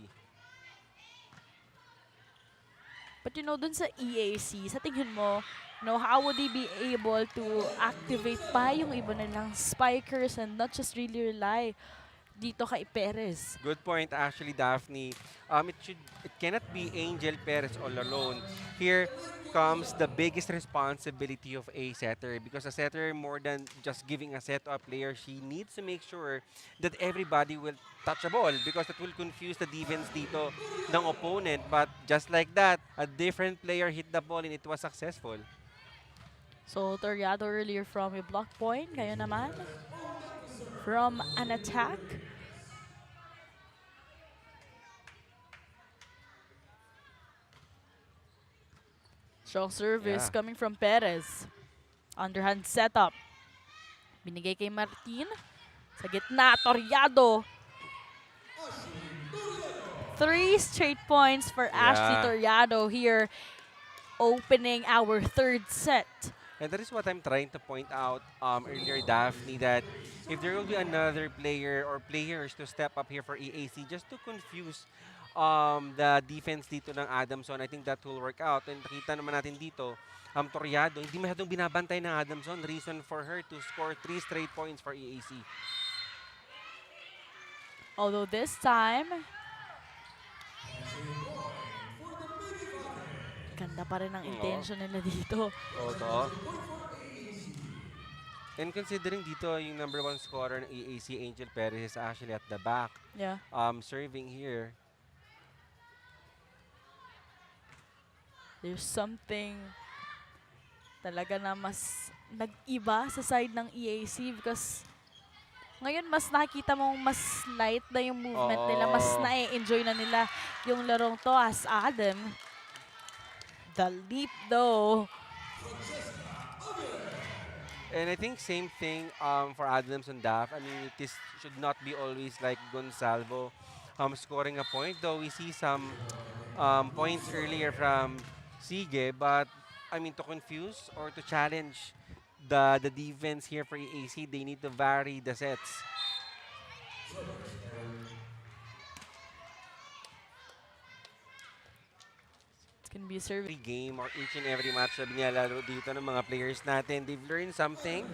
But dun sa EAC, sa tingin mo, how would they be able to activate pa yung iba nilang spikers and not just really rely dito kay Perez? Good point, actually, Daphne. It cannot be Angel Perez all alone. Here comes the biggest responsibility of a setter, because a setter, more than just giving a set to a player, she needs to make sure that everybody will touch a ball, because that will confuse the defense dito ng opponent. But just like that, a different player hit the ball and it was successful. So, Toriado earlier from a block point. Kayo naman from an attack. Strong service Yeah. coming from Perez. Underhand setup. Binigay kay Martin. Sa gitna, Toriado. 3 straight points for Ashley Toriado here, opening our third set. And that is what I'm trying to point out earlier, Daphne, that if there will be another player or players to step up here for EAC just to confuse the defense dito ng Adamson, I think that will work out. And nakita naman natin dito, Toriado, hindi masyadong binabantay ng Adamson. Reason for her to score 3 straight points for EAC. Although this time, ganda pa rin ang intention nila dito. Oo. And considering dito yung number 1 scorer ng EAC, Angel Perez, is actually at the back, Yeah. serving here. There's something talaga na mas nag-iba sa side ng EAC because ngayon mas nakikita mong mas light na yung movement nila, mas na-enjoy na nila yung larong to as Adam. The leap though. And I think same thing for Adamson Daf. I mean, should not be always like Gonzalvo scoring a point, though we see some points earlier from Sige, but I mean, to confuse or to challenge the defense here for EAC, they need to vary the sets. It's gonna be a service. Every game or each and every match na binalaro dito ng mga players natin, they've learned something.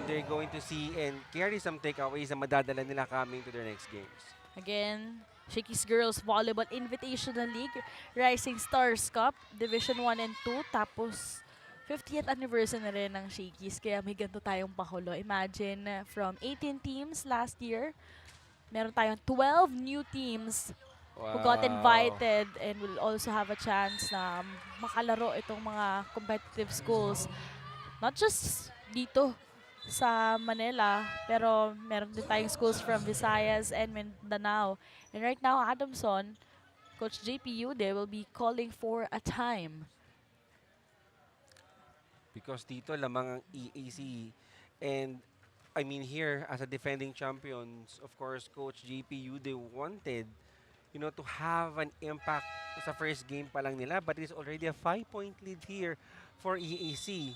They're going to see and carry some takeaways na madadala nila coming to their next games. Again, Shakey's Girls Volleyball Invitational League, Rising Stars Cup, Division 1 and 2, tapos 50th anniversary na rin ng Shakey's, kaya may ganito tayong pakulo. Imagine, from 18 teams last year, meron tayong 12 new teams who got invited and will also have a chance na makalaro itong mga competitive schools. Not just dito sa Manila, pero meron din tayong schools from Visayas and Mindanao. And right now, Adamson, Coach JPU, they will be calling for a time. Because dito lamang ang EAC. And I mean here, as a defending champions, of course, Coach JPU, they wanted, to have an impact sa first game pa lang nila. But it is already a 5-point lead here for EAC.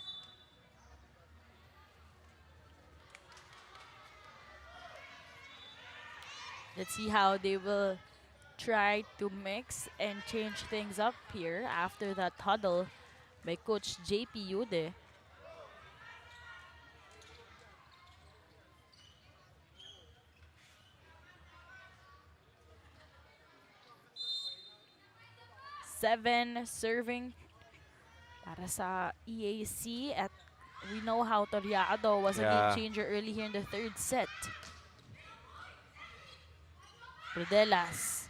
Let's see how they will try to mix and change things up here after that huddle by Coach JP Yude. Seven serving para sa EAC, at we know how Toriado was a game Yeah. changer early here in the third set. Rodelas.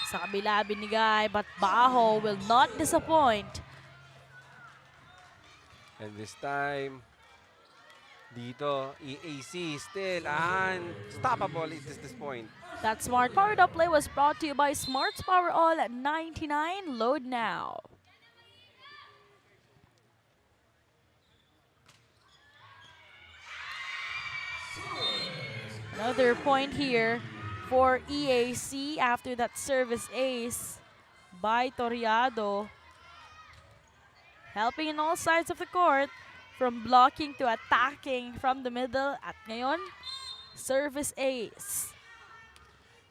Sa kabila binigay, but Baho will not disappoint. And this time, dito, EAC still unstoppable at this point. That Smart Powered Up play was brought to you by Smart's Power All at 99. Load now. Another point here for EAC after that service ace by Toriado. Helping in all sides of the court, from blocking to attacking from the middle. At ngayon, service ace.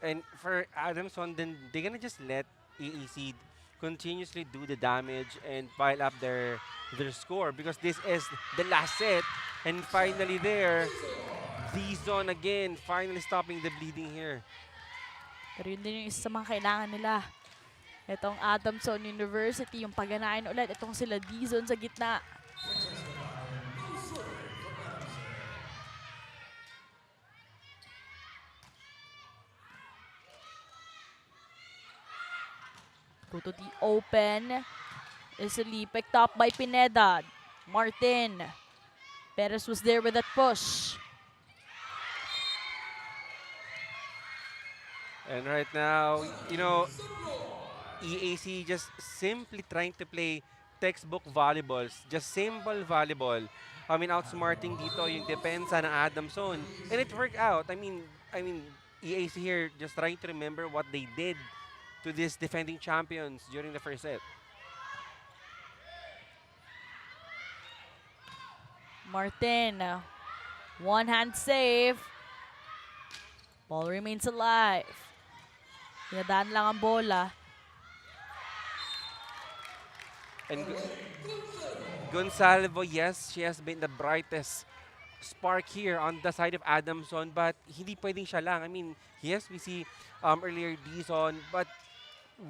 And for Adamson, then they're gonna just let EAC continuously do the damage and pile up their score, because this is the last set. And finally there, D-Zone again, finally stopping the bleeding here. Pero yun din yung isa sa mga kailangan nila. Itong Adamson University, yung pagganahin ulit. Itong sila D-Zone sa gitna. Go to the open. Easily picked up by Pineda. Martin. Perez was there with that push. And right now, EAC just simply trying to play textbook volleyballs, just simple volleyball. I mean, outsmarting dito yung depensa ng Adamson. And it worked out. I mean, EAC here just trying to remember what they did to these defending champions during the first set. Martin. One hand save. Ball remains alive. Pinadaan lang ang bola. And Gonsalvo, yes, she has been the brightest spark here on the side of Adamson, but hindi pwedeng siya lang. I mean, yes, we see earlier Dizon, but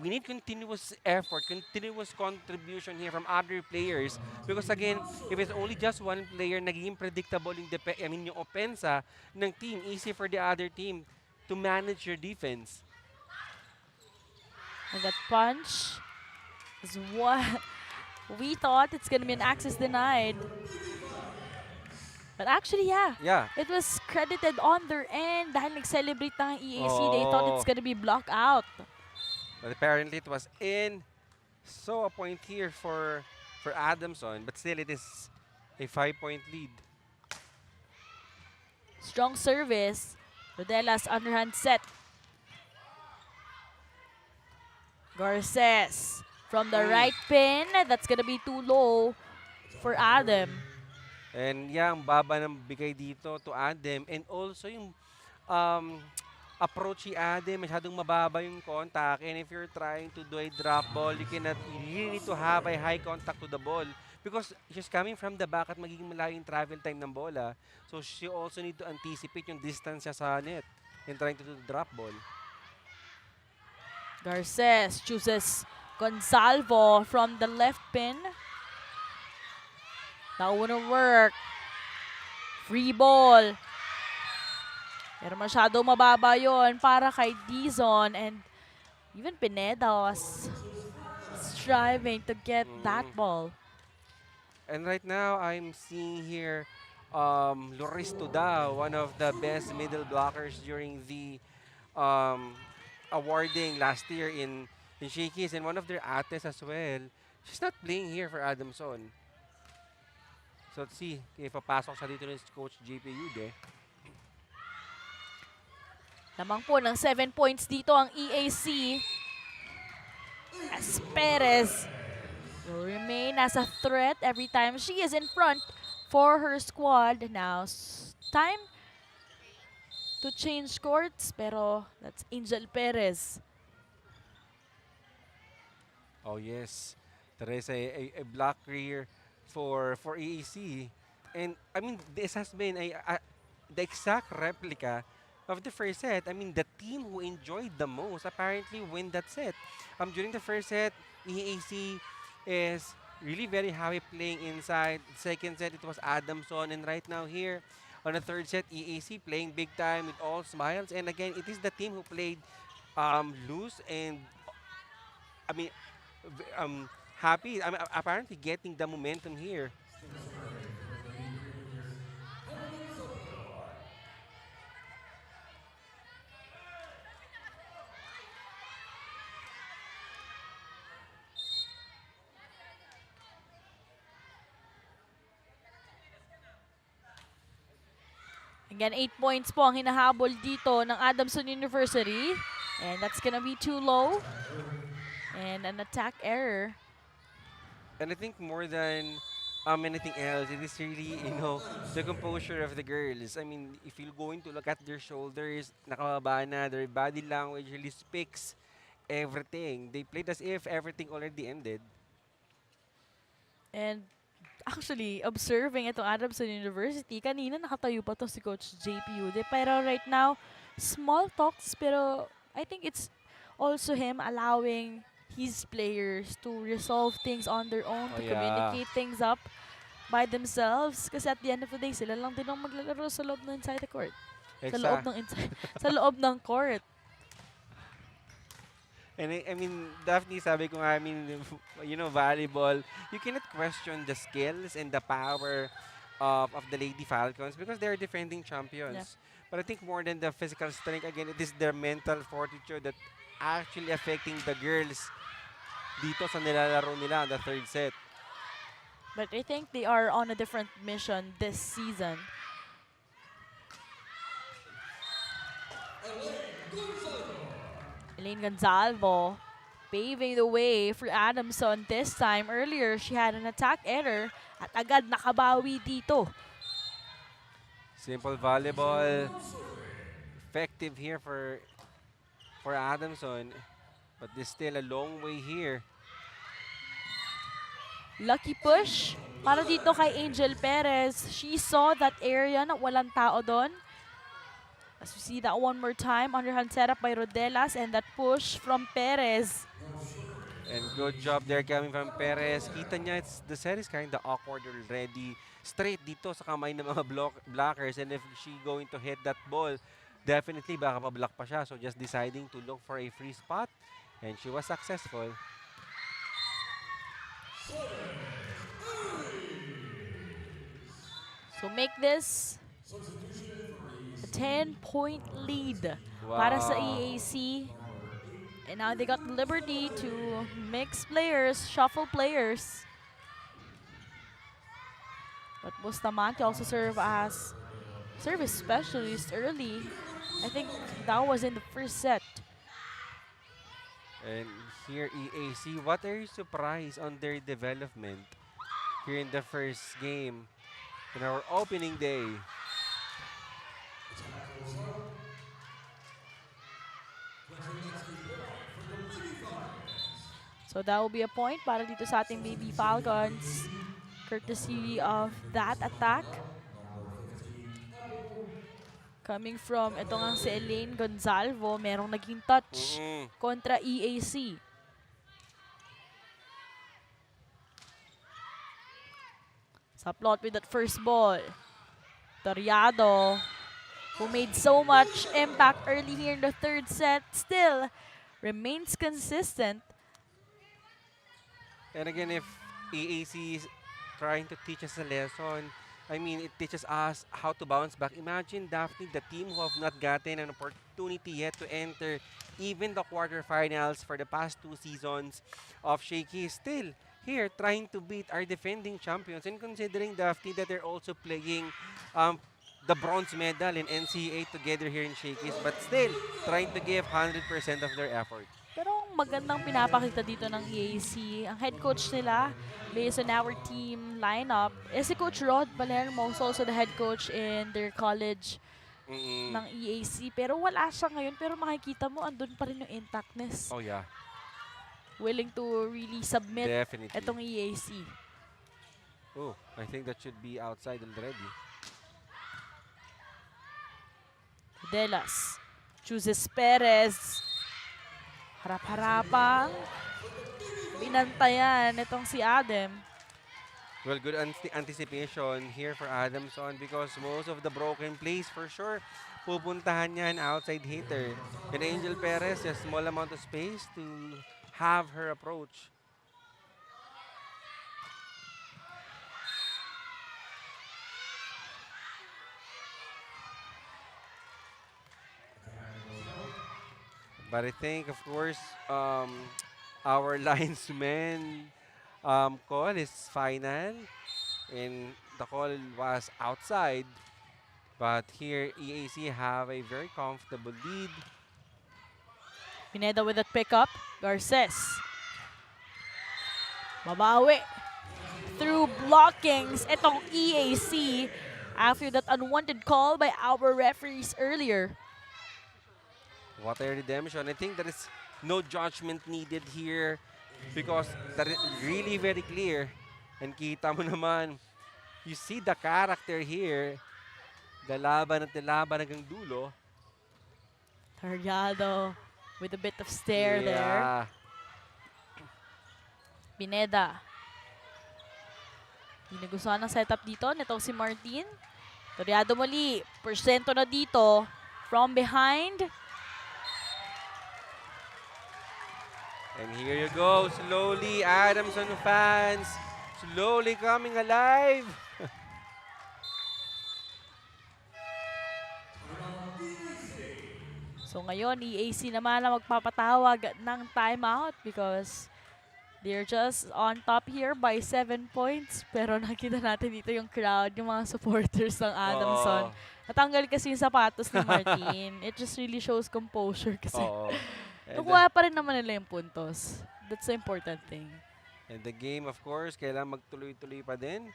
we need continuous effort, continuous contribution here from other players. Because again, if it's only just one player, naging predictable yung opensa ng team. Easy for the other team to manage your defense. And that punch is what we thought it's gonna be an access denied. But actually, Yeah. it was credited on their end dahil nag-celebrate ng EAC. They thought it's gonna be blocked out. But apparently it was in. So a point here for Adamson, but still it is a 5-point lead. Strong service. Rodelas underhand set. Garces from the right pin. That's gonna be too low for Adam. And ang baba ng bigay dito to Adam. And also yung approach ni Adam, masyadong mababa yung contact. And if you're trying to do a drop ball, you really need to have a high contact to the ball. Because she's coming from the back at magiging malayo yung travel time ng bola. So she also need to anticipate yung distance siya sa net and trying to do the drop ball. Garces chooses Gonsalvo from the left pin. That wouldn't work. Free ball. Pero masyado mababa yon para kay Dizon, and even Pineda was striving to get that ball. And right now, I'm seeing here Loris Tuda, one of the best middle blockers during the um, awarding last year in Shakey's, and one of their ates as well. She's not playing here for Adamson. So let's see if papasok siya dito ni Coach JP Ude. Lamang po ng 7 points dito ang EAC. As Perez will remain as a threat every time she is in front for her squad. Now, time to change courts, pero that's Angel Perez. Oh yes, there is a block here for EAC. And I mean, this has been the exact replica of the first set. I mean, the team who enjoyed the most apparently win that set. During the first set, EAC is really very happy playing inside. Second set, it was Adamson. And right now here, on the third set, EAC playing big time with all smiles. And again, it is the team who played loose and, I mean, happy. I mean, apparently getting the momentum here. Again, 8 points po ang hinahabol dito ng Adamson University. And that's gonna be too low. And an attack error. And I think more than anything else, it is really, the composure of the girls. I mean, if you're going to look at their shoulders, nakababa na, their body language really speaks everything. They played as if everything already ended. And actually, observing itong Adamson University, kanina nakatayo pa to si Coach JP Ude. Pero right now, small talks, pero I think it's also him allowing his players to resolve things on their own, Oh, to yeah. communicate things up by themselves. Kasi at the end of the day, sila lang din ang maglalaro sa loob ng inside the court. Sa loob ng inside, sa loob ng court. And I mean, Daphne, sabi ko nga, I mean, volleyball, you cannot question the skills and the power of the Lady Falcons because they're defending champions. Yeah. But I think more than the physical strength, again, it is their mental fortitude that actually affecting the girls dito sa nilalaro nila on the third set. But I think they are on a different mission this season. Elaine Gonzalvo paving the way for Adamson this time. Earlier, she had an attack error at agad nakabawi dito. Simple volleyball. Effective here for Adamson. But there's still a long way here. Lucky push para dito kay Angel Perez. She saw that area na walang tao doon. As we see that one more time, underhand setup by Rodelas and that push from Perez. And good job there coming from Perez. Kita niya, the set is kind of awkward already. Straight dito sa kamay ng mga blockers. And if she going to hit that ball, definitely baka pa-block pa siya. So just deciding to look for a free spot. And she was successful. So make this a 10-point lead para sa EAC. And now they got liberty to mix players, shuffle players. But Bustamante also serve as service specialist early. I think that was in the first set. And here EAC, what are you surprised on their development here in the first game in our opening day? So that will be a point para dito sa ating Baby Falcons. Courtesy of that attack. Coming from, ito nga si Elaine Gonzalvo, merong naging touch kontra EAC. Saplot with that first ball. Toriado, who made so much impact early here in the third set, still remains consistent. And again, if EAC is trying to teach us a lesson, I mean, it teaches us how to bounce back. Imagine, Daphne, the team who have not gotten an opportunity yet to enter even the quarterfinals for the past 2 seasons of Shakey is still here trying to beat our defending champions. And considering, Daphne, that they're also playing um, the bronze medal in NCAA together here in Shakey's, but still trying to give 100% of their effort. Pero ang magandang pinapakita dito ng EAC, ang head coach nila, based on our team lineup, is si Coach Rod Palermo, who's also the head coach in their college Mm-mm. ng EAC. Pero wala siya ngayon, pero makikita mo, andun pa rin yung intactness. Oh yeah, Willing to really submit definitely. itong EAC. Oh, I think that should be outside already. Delas chooses Perez. Harap-harapang binantayan itong si Adam. Well, good anticipation here for Adamson because most of the broken plays for sure pupuntahan yan outside hitter. And Angel Perez has small amount of space to have her approach. But I think, of course, our linesman call is final. And the call was outside. But here, EAC have a very comfortable lead. Pineda with that pickup. Garces. Babawi. Through blockings, itong EAC after that unwanted call by our referees earlier. What a redemption. I think there is no judgment needed here because that is really very clear. And kita mo naman, you see the character here. Lalaban at lalaban hanggang dulo. Targado with a bit of stare there. Yeah. Pineda. Ginagustuhan ng setup dito nitong si Martin. Toriado muli. Persento na dito. From behind. And here you go, slowly, Adamson fans, slowly coming alive. So ngayon, EAC naman na magpapatawag ng timeout because they're just on top here by 7 points. Pero nakita natin dito yung crowd, yung mga supporters ng Adamson. Oo. Natanggal kasi yung sapatos ni Martin. It just really shows composure kasi. Oo. And, Nakuha pa rin naman nila yung puntos. That's the important thing. and the game, of course, kailangan magtuloy-tuloy pa din.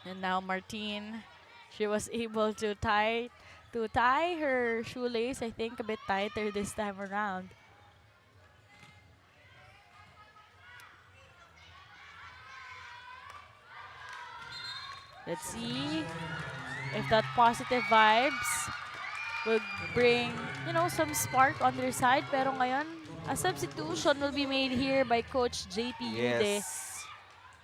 And now Martine, she was able to tie her shoelace, I think, a bit tighter this time around. Let's see if that positive vibes will bring, some spark on their side. Pero ngayon, a substitution will be made here by Coach JP Yude. Yes.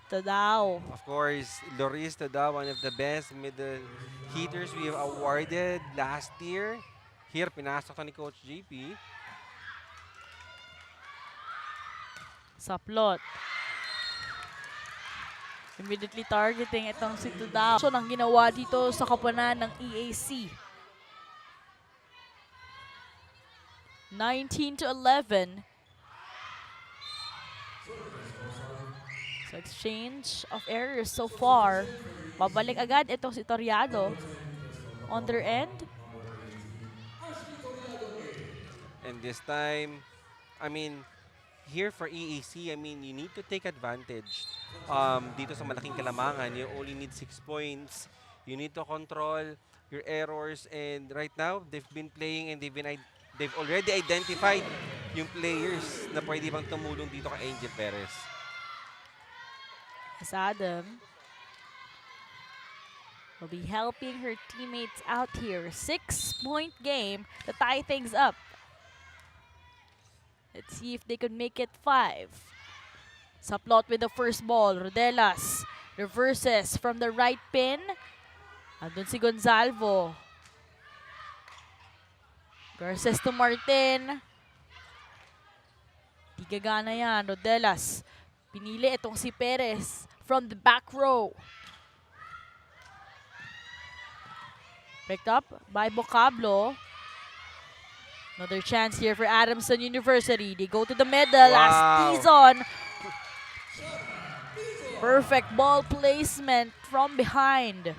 Tadao. Of course, Loris Tada, one of the best middle hitters we have awarded last year. Here, pinasok na ni Coach JP. Saplot. Immediately targeting itong si Tadao. So, nang ginawa dito sa kapanan ng EAC. 19-11. So, exchange of errors so far. Babalik agad itong si Toriado on their end. And this time, I mean, here for EAC, I mean, you need to take advantage. Dito sa malaking kalamangan, you only need 6 points. You need to control your errors. And right now, they've been playing and they've already identified yung players na pwede bang tumulong dito kay Angel Perez. As Adam will be helping her teammates out here. 6-point game to tie things up. Let's see if they could make it 5. Saplot with the first ball. Rodelas reverses from the right pin. Andun si Gonzalvo. Garces to Martin. Di gagana yan. Rodelas. Pinili itong si Perez from the back row. Picked up by Vocablo. Another chance here for Adamson University. They go to the middle as Wow. Tizon. Perfect ball placement from behind.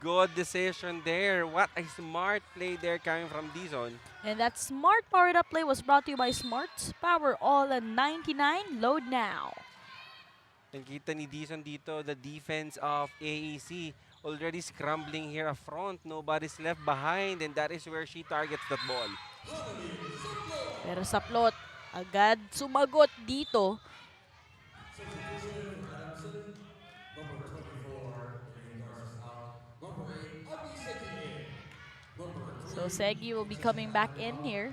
Good decision there. What a smart play there coming from Dizon. And that smart powered up play was brought to you by Smarts. Power all at 99. Load now. Nakita ni Dizon dito, the defense of EAC already scrambling here up front. Nobody's left behind, and that is where she targets that ball. Pero sa plot, agad sumagot dito. So Shakey will be coming back in here.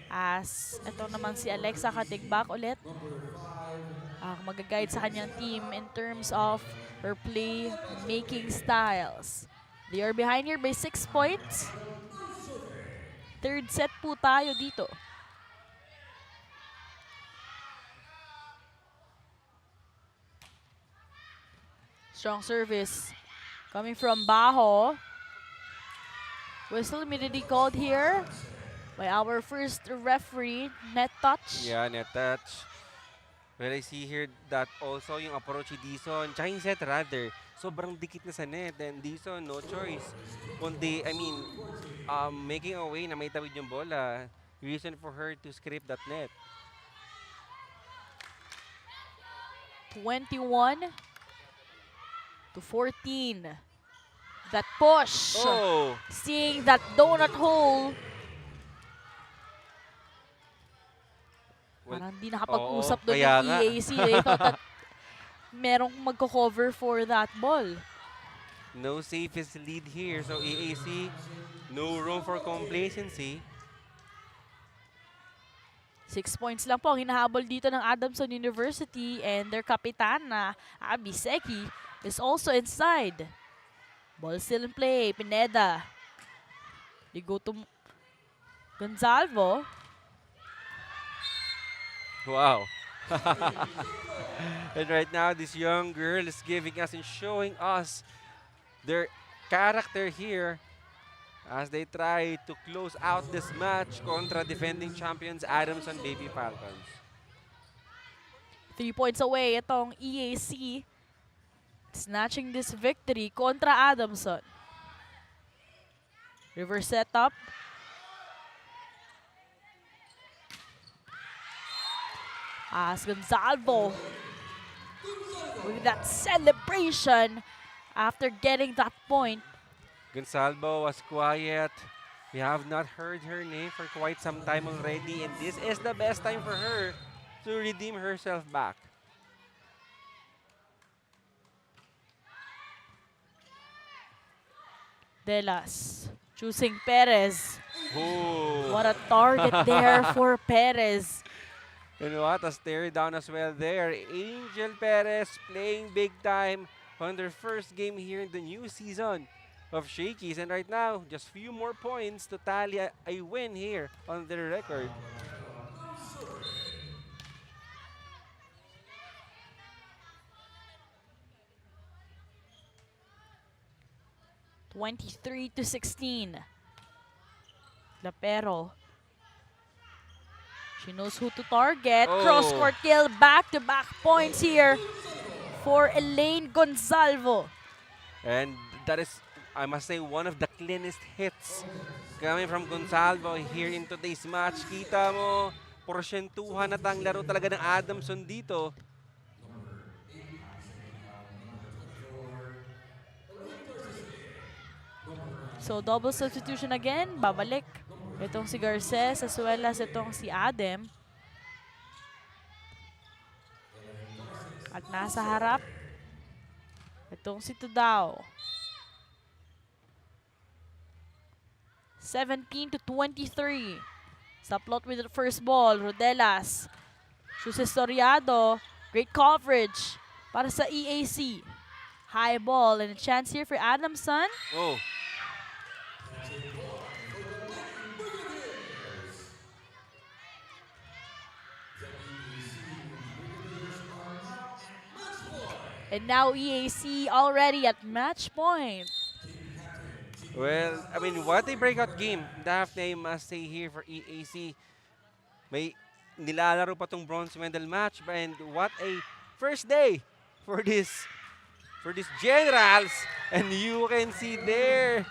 As ito naman si Alexa Katigbak ulit. Mag-guide sa kanyang team in terms of her play making styles. They are behind here by 6 points. Third set po tayo dito. Strong service coming from Bajo. Whistle immediately called here by our first referee, net touch. Yeah, net touch. Well, I see here that also yung approach ni Dizon, tsaka yung set rather, sobrang dikit na sa net. And Dizon, no choice. Kundi, making a way na may tawid yung bola. Reason for her to scrape that net. 21 to 14. That push. Oh! Seeing that donut hole. Well, Parang di nakapag-usap oo, doon kaya yung nga. EAC. They thought that merong magko-cover for that ball. No safest lead here. So EAC, no room for complacency. 6 points lang po ang hinahabol dito ng Adamson University, and their kapitan na Abby Shakey is also inside. Ball still in play. Pineda. They go to Gonzalvo. Wow. And right now, this young girl is giving us and showing us their character here as they try to close out this match contra defending champions Adamson Baby Falcons. 3 points away itong EAC. Snatching this victory kontra Adamson. Reverse setup. As Gonzalvo with that celebration after getting that point. Gonzalvo was quiet. We have not heard her name for quite some time already, and this is the best time for her to redeem herself back. Delas choosing Perez. Ooh. What a target there for Perez. And what a stare down as well there. Angel Perez playing big time on their first game here in the new season of Shakey's. And right now, just few more points to tally a win here on their record. (23-16). Lapero. She knows who to target. Oh. Cross-court kill. Back-to-back points here for Elaine Gonzalvo. And that is, I must say, one of the cleanest hits coming from Gonzalvo here in today's match. Kita mo, porsyentuhan at ang laro talaga ng Adamson dito. So, double substitution again. Babalik. Itong si Garces as well as itong si Adam. At nasa harap, itong si Tudao. 17-23. Sa plot with the first ball, Rodelas. Jose Soriado. Great coverage para sa EAC. High ball and a chance here for Adamson. Oh. And now EAC already at match point. Well, I mean, what a breakout game. Daphne, I must say here for EAC. May nilalaro pa tong bronze medal match. And what a first day for this generals. And you can see there.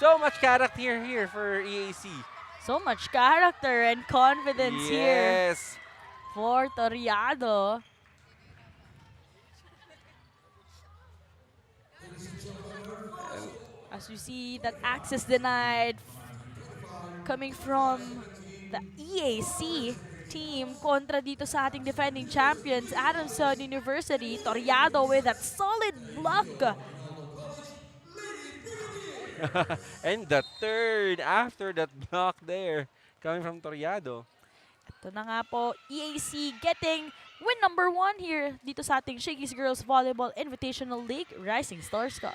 So much character here for EAC. So much character and confidence here Yes. for Toriado. As you see that access denied coming from the EAC team kontra dito sa ating defending champions, Adamson University. Toriado with that solid block. And the third after that block there coming from Toriado. Ito na nga po, EAC getting win number 1 here dito sa ating Shakey's Girls Volleyball Invitational League Rising Stars Cup.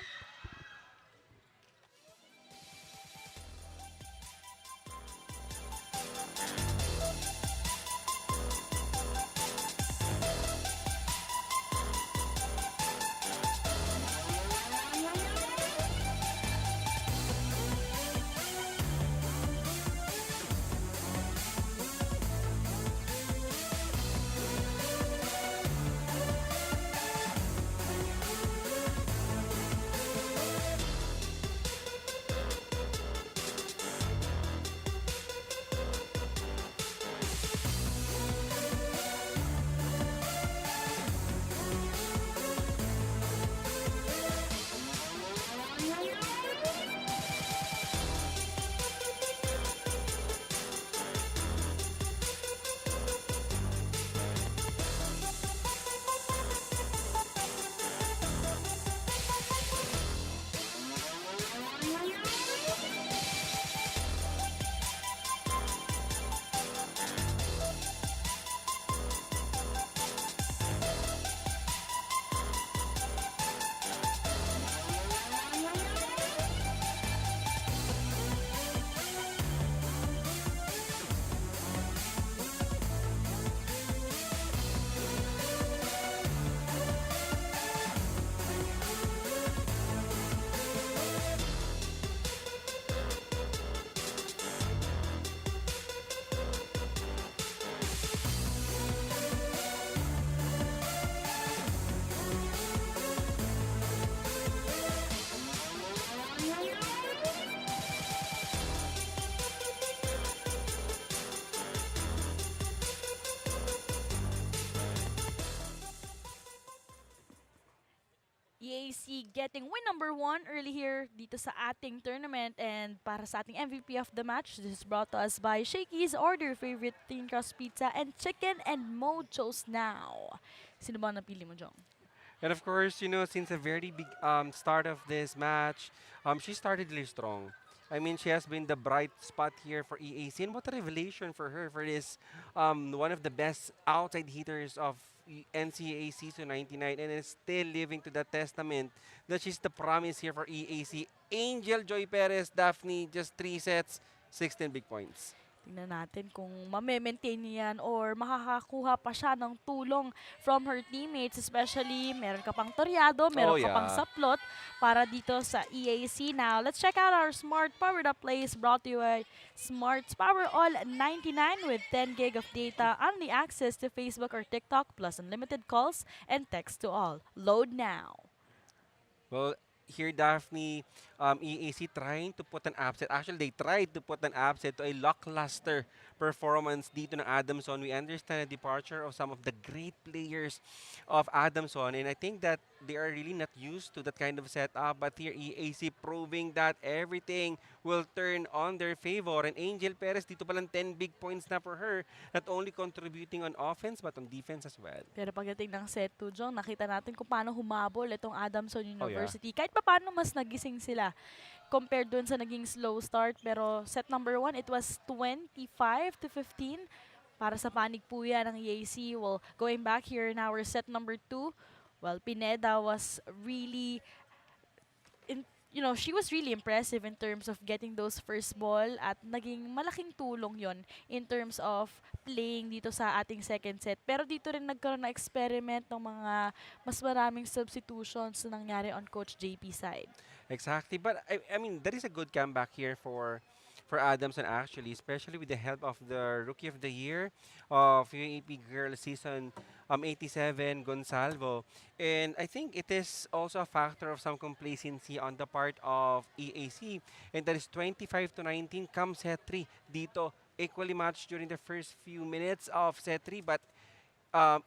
EAC getting win number 1 early here dito sa ating tournament, and para sa ating MVP of the match, this is brought to us by Shakey's. Order favorite thin crust pizza and chicken and Mo chose now. Sino ba napili mo, Jong? And of course, you know, since a very big start of this match, she started really strong. I mean, she has been the bright spot here for EAC, and what a revelation for her for this one of the best outside hitters of NCAA season 99, and is still living to that testament that she's the promise here for EAC. Angel Joy Perez, Daphne, just 3 sets, 16 big points. Tingnan natin kung ma-maintain niyan or makakakuha pa siya ng tulong from her teammates. Especially, meron ka pang Toriado, meron ka pang Saplot para dito sa EAC. Now, let's check out our Smart Powered Up plays brought to you by Smart's Power All 99 with 10 gig of data, only access to Facebook or TikTok, plus unlimited calls and text to all. Load now. Well, here, Daphne, EAC trying to put an upset. Actually, they tried to put an upset to a lackluster performance dito ng Adamson. We understand the departure of some of the great players of Adamson, and I think that they are really not used to that kind of setup. But here, EAC proving that everything will turn on their favor. And Angel Perez, dito palang 10 big points na for her, not only contributing on offense, but on defense as well. Pero pagdating ng set 2, Jong, nakita natin kung paano humabol itong Adamson University. Kahit pa paano mas nagising sila compared dun sa naging slow start. Pero set number 1, it was 25-15 para sa panig po yan ng EAC. Well, going back here in our set number 2, well, Pineda was really she was really impressive in terms of getting those first ball at naging malaking tulong yon in terms of playing dito sa ating second set. Pero dito rin nagkaroon ng experiment ng mga mas maraming substitutions na nangyari on Coach JP side. Exactly, but I mean that is a good comeback here for Adamson actually, especially with the help of the Rookie of the Year of UAP Girl Season 87 Gonsalvo, and I think it is also a factor of some complacency on the part of EAC, and that is 25 to 19 come set 3 dito equally matched during the first few minutes of set 3, but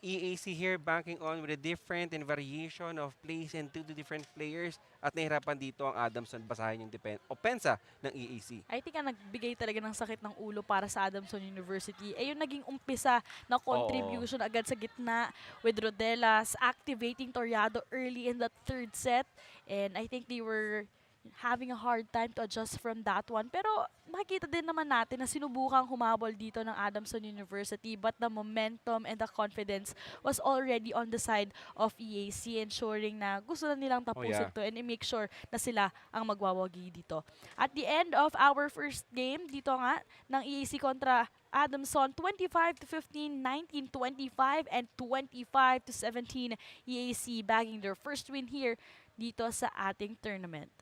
EAC here banking on with a different and variation of plays and two different players at nahirapan dito ang Adamson basahin yung opensa ng EAC. I think ang nagbigay talaga ng sakit ng ulo para sa Adamson University ay yung naging umpisa na contribution agad sa gitna with Rodelas activating Toriado early in the third set, and I think they were having a hard time to adjust from that one. Pero makikita din naman natin na sinubukang humabol dito ng Adamson University, but the momentum and the confidence was already on the side of EAC, ensuring na gusto na nilang tapusin to and i-make sure na sila ang magwawagi dito. At the end of our first game dito nga ng EAC kontra Adamson, 25 to 15, 19, 25, and 25 to 17, EAC bagging their first win here dito sa ating tournament.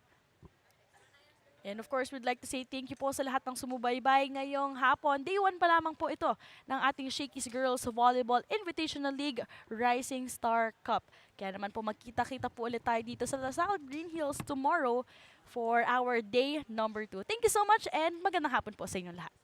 And of course, we'd like to say thank you po sa lahat ng sumubaybay ngayong hapon. Day 1 pa lamang po ito ng ating Shakey's Girls Volleyball Invitational League Rising Star Cup. Kaya naman po magkita-kita po ulit tayo dito sa Lasal Green Hills tomorrow for our day number 2. Thank you so much and magandang hapon po sa inyong lahat.